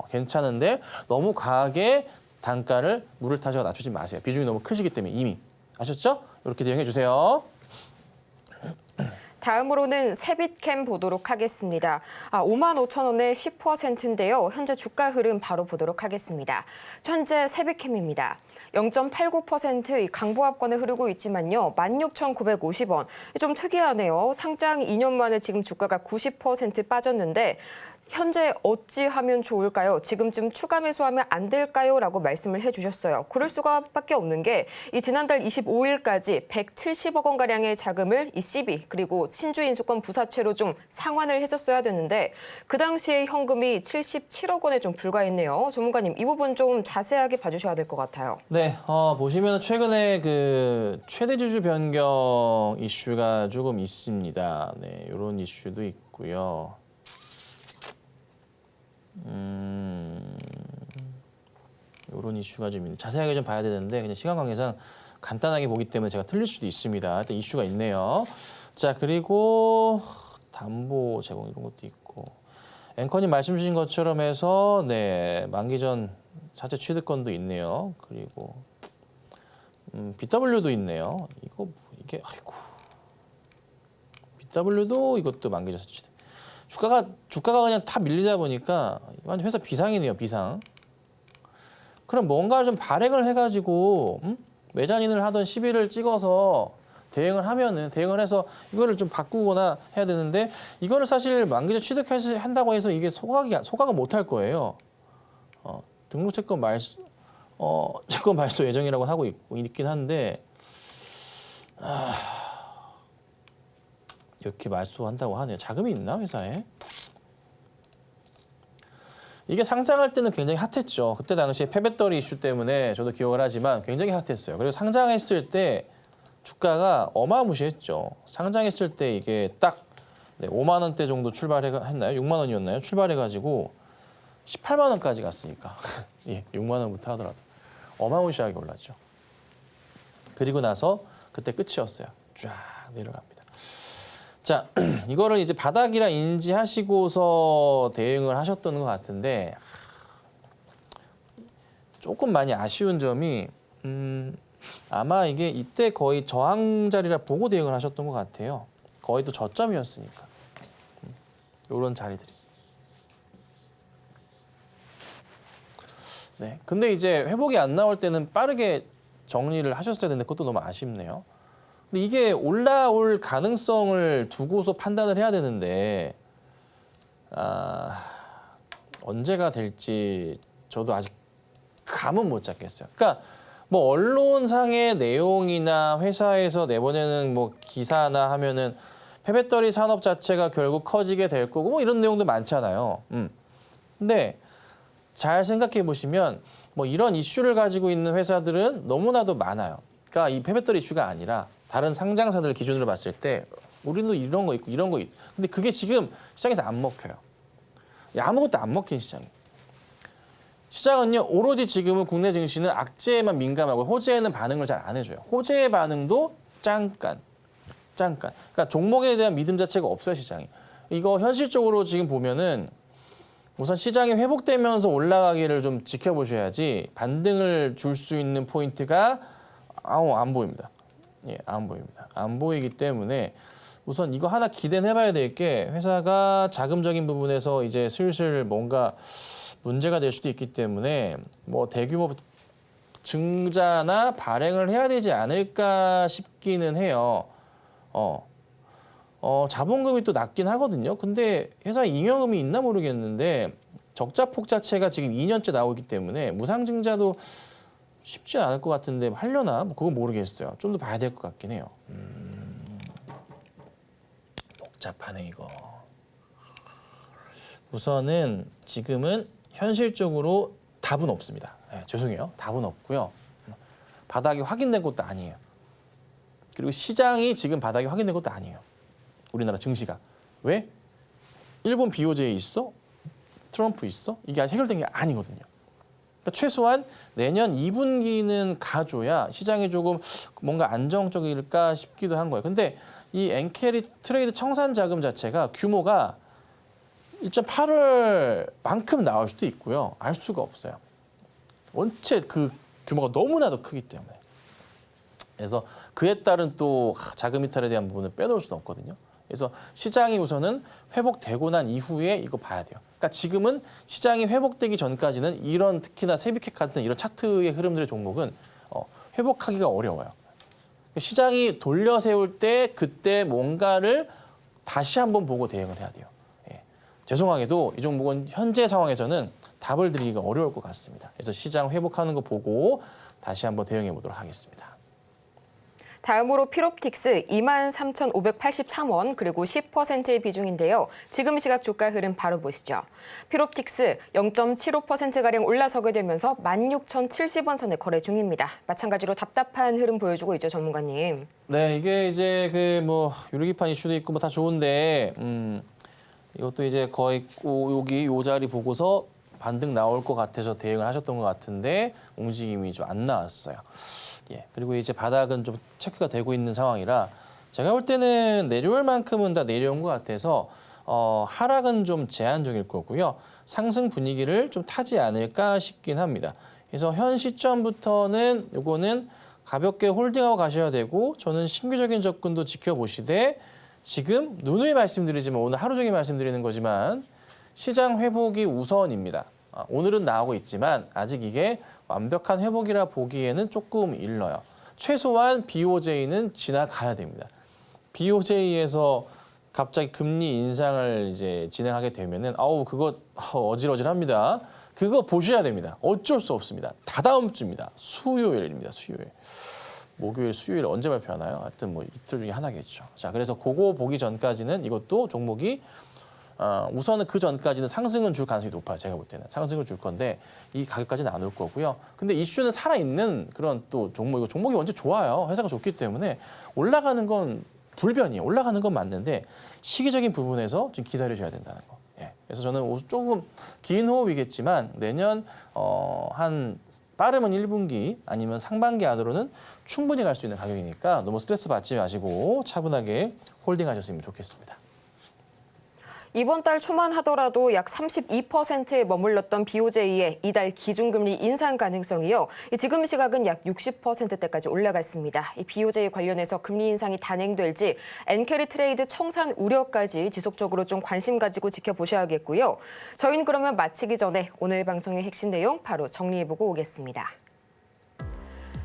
괜찮은데 너무 과하게 단가를 물을 타셔서 낮추지 마세요. 비중이 너무 크시기 때문에 이미. 아셨죠? 이렇게 대응해 주세요. 다음으로는 세빛캠 보도록 하겠습니다. 5만 5천 원에 10%인데요. 현재 주가 흐름 바로 보도록 하겠습니다. 현재 세빛캠입니다. 0.89% 강보합권에 흐르고 있지만요. 16,950원. 좀 특이하네요. 상장 2년 만에 지금 주가가 90% 빠졌는데 현재 어찌하면 좋을까요? 지금쯤 추가 매수하면 안 될까요? 라고 말씀을 해주셨어요. 그럴 수밖에 없는 게 이 지난달 25일까지 170억 원가량의 자금을 이 CB 그리고 신주 인수권 부사채로 좀 상환을 했었어야 되는데 그 당시에 현금이 77억 원에 좀 불과했네요. 전문가님 이 부분 좀 자세하게 봐주셔야 될 것 같아요. 네, 보시면 최근에 그 최대 주주 변경 이슈가 조금 있습니다. 네, 이런 이슈도 있고요. 이런 이슈가 좀 있는데 자세하게 좀 봐야 되는데 그냥 시간 관계상 간단하게 보기 때문에 제가 틀릴 수도 있습니다. 일단 이슈가 있네요. 자, 그리고 담보 제공 이런 것도 있고 앵커님 말씀 주신 것처럼 해서 네, 만기 전 자체 취득권도 있네요. 그리고 BW도 있네요. 이게 아이고 BW도 이것도 만기 전 자체 취득. 주가가 그냥 다 밀리다 보니까 완전 회사 비상이네요, 비상. 그럼 뭔가 좀 발행을 해가지고 매자닌을 하던 시비를 찍어서 대응을 해서 이거를 좀 바꾸거나 해야 되는데 이거를 사실 만기전 취득한다고 해서 이게 소각은 못 할 거예요. 등록 채권 말소 예정이라고 하고 있긴 한데 이렇게 말소한다고 하네요. 자금이 있나 회사에? 이게 상장할 때는 굉장히 핫했죠. 그때 당시에 폐배터리 이슈 때문에 저도 기억을 하지만 굉장히 핫했어요. 그리고 상장했을 때 주가가 어마무시했죠. 상장했을 때 이게 딱 5만 원대 정도 출발했나요? 6만 원이었나요? 출발해가지고 18만 원까지 갔으니까 예, 6만 원부터 하더라도 어마무시하게 올랐죠. 그리고 나서 그때 끝이었어요. 쫙 내려갑니다. 자, 이거를 이제 바닥이라 인지하시고서 대응을 하셨던 것 같은데 조금 많이 아쉬운 점이 아마 이게 이때 거의 저항 자리라 보고 대응을 하셨던 것 같아요. 거의 또 저점이었으니까. 이런 자리들이. 네, 근데 이제 회복이 안 나올 때는 빠르게 정리를 하셨어야 되는데 그것도 너무 아쉽네요. 근데 이게 올라올 가능성을 두고서 판단을 해야 되는데 언제가 될지 저도 아직 감은 못 잡겠어요. 그러니까 뭐 언론상의 내용이나 회사에서 내보내는 뭐 기사나 하면은 폐배터리 산업 자체가 결국 커지게 될 거고 뭐 이런 내용도 많잖아요. 근데 잘 생각해 보시면 뭐 이런 이슈를 가지고 있는 회사들은 너무나도 많아요. 그러니까 이 폐배터리 이슈가 아니라 다른 상장사들 기준으로 봤을 때 우리도 이런 거 있고 이런 거 있고 근데 그게 지금 시장에서 안 먹혀요. 아무것도 안 먹힌 시장이. 시장은요 오로지 지금은 국내 증시는 악재에만 민감하고 호재에는 반응을 잘 안 해줘요. 호재의 반응도 잠깐. 그러니까 종목에 대한 믿음 자체가 없어요 시장이. 이거 현실적으로 지금 보면은 우선 시장이 회복되면서 올라가기를 좀 지켜보셔야지 반등을 줄 수 있는 포인트가 안 보입니다. 예, 안 보입니다. 안 보이기 때문에 우선 이거 하나 기대는 해봐야 될 게 회사가 자금적인 부분에서 이제 슬슬 뭔가 문제가 될 수도 있기 때문에 뭐 대규모 증자나 발행을 해야 되지 않을까 싶기는 해요. 자본금이 또 낮긴 하거든요. 근데 회사 잉여금이 있나 모르겠는데 적자폭 자체가 지금 2년째 나오기 때문에 무상증자도 쉽지 않을 것 같은데 하려나? 뭐 그건 모르겠어요. 좀 더 봐야 될 것 같긴 해요. 복잡하네 이거. 우선은 지금은 현실적으로 답은 없습니다. 네, 죄송해요. 답은 없고요. 바닥이 확인된 것도 아니에요. 그리고 시장이 지금 바닥이 확인된 것도 아니에요. 우리나라 증시가. 왜? 일본 BOJ 있어? 트럼프 있어? 이게 아직 해결된 게 아니거든요. 그러니까 최소한 내년 2분기는 가줘야 시장이 조금 뭔가 안정적일까 싶기도 한 거예요. 근데 이 엔캐리 트레이드 청산 자금 자체가 규모가 1.8월만큼 나올 수도 있고요. 알 수가 없어요. 원체 그 규모가 너무나도 크기 때문에. 그래서 그에 따른 또 자금 이탈에 대한 부분을 빼놓을 수는 없거든요. 그래서 시장이 우선은 회복되고 난 이후에 이거 봐야 돼요. 그러니까 지금은 시장이 회복되기 전까지는 이런 특히나 세비캡 같은 이런 차트의 흐름들의 종목은 회복하기가 어려워요. 시장이 돌려 세울 때 그때 뭔가를 다시 한번 보고 대응을 해야 돼요. 예. 죄송하게도 이 종목은 현재 상황에서는 답을 드리기가 어려울 것 같습니다. 그래서 시장 회복하는 거 보고 다시 한번 대응해 보도록 하겠습니다. 다음으로 피롭틱스 23,583원 그리고 10%의 비중인데요. 지금 시각 주가 흐름 바로 보시죠. 피롭틱스 0.75%가량 올라서게 되면서 16,070원 선에 거래 중입니다. 마찬가지로 답답한 흐름 보여주고 있죠, 전문가님. 네, 이게 이제 그 뭐 유르기판 이슈도 있고 뭐 다 좋은데 이것도 이제 거의 여기 요 자리 보고서 반등 나올 것 같아서 대응을 하셨던 것 같은데 움직임이 좀 안 나왔어요. 예, 그리고 이제 바닥은 좀 체크가 되고 있는 상황이라 제가 볼 때는 내려올 만큼은 다 내려온 것 같아서 하락은 좀 제한적일 거고요. 상승 분위기를 좀 타지 않을까 싶긴 합니다. 그래서 현 시점부터는 요거는 가볍게 홀딩하고 가셔야 되고 저는 신규적인 접근도 지켜보시되 지금 누누이 말씀드리지만 오늘 하루 종일 말씀드리는 거지만 시장 회복이 우선입니다. 오늘은 나오고 있지만 아직 이게 완벽한 회복이라 보기에는 조금 일러요. 최소한 BOJ는 지나가야 됩니다. BOJ에서 갑자기 금리 인상을 이제 진행하게 되면은 그거 어질어질합니다. 그거 보셔야 됩니다. 어쩔 수 없습니다. 다다음 주입니다. 수요일입니다. 수요일. 목요일, 수요일 언제 발표하나요? 하여튼 뭐 이틀 중에 하나겠죠. 자, 그래서 그거 보기 전까지는 이것도 종목이 우선은 그 전까지는 상승은 줄 가능성이 높아요. 제가 볼 때는 상승을 줄 건데 이 가격까지는 안 올 거고요. 근데 이슈는 살아있는 그런 또 종목이고 종목이 언제 좋아요. 회사가 좋기 때문에 올라가는 건 불변이에요. 올라가는 건 맞는데 시기적인 부분에서 좀 기다리셔야 된다는 거. 예. 그래서 저는 조금 긴 호흡이겠지만 내년 한 빠르면 1분기 아니면 상반기 안으로는 충분히 갈 수 있는 가격이니까 너무 스트레스 받지 마시고 차분하게 홀딩하셨으면 좋겠습니다. 이번 달 초만 하더라도 약 32%에 머물렀던 BOJ의 이달 기준금리 인상 가능성이요. 지금 시각은 약 60%대까지 올라갔습니다. 이 BOJ 관련해서 금리 인상이 단행될지 엔캐리 트레이드 청산 우려까지 지속적으로 좀 관심 가지고 지켜보셔야겠고요. 저희는 그러면 마치기 전에 오늘 방송의 핵심 내용 바로 정리해보고 오겠습니다.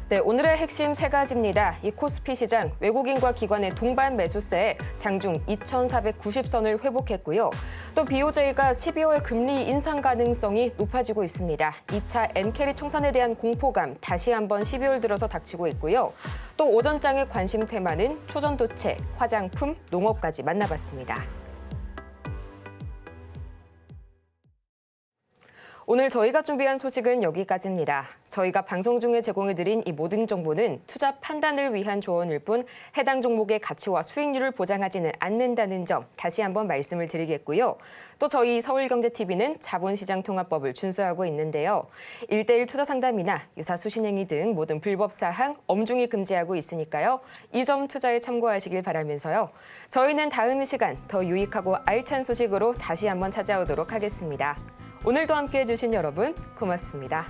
네, 오늘의 핵심 세 가지입니다. 이 코스피 시장 외국인과 기관의 동반 매수세에 장중 2,490선을 회복했고요. 또 BOJ가 12월 금리 인상 가능성이 높아지고 있습니다. 2차 엔캐리 청산에 대한 공포감 다시 한번 12월 들어서 닥치고 있고요. 또 오전장의 관심 테마는 초전도체, 화장품, 농업까지 만나봤습니다. 오늘 저희가 준비한 소식은 여기까지입니다. 저희가 방송 중에 제공해드린 이 모든 정보는 투자 판단을 위한 조언일 뿐 해당 종목의 가치와 수익률을 보장하지는 않는다는 점 다시 한번 말씀을 드리겠고요. 또 저희 서울경제TV는 자본시장통합법을 준수하고 있는데요. 1:1 투자 상담이나 유사 수신행위 등 모든 불법 사항 엄중히 금지하고 있으니까요. 이 점 투자에 참고하시길 바라면서요. 저희는 다음 시간 더 유익하고 알찬 소식으로 다시 한번 찾아오도록 하겠습니다. 오늘도 함께해 주신 여러분 고맙습니다.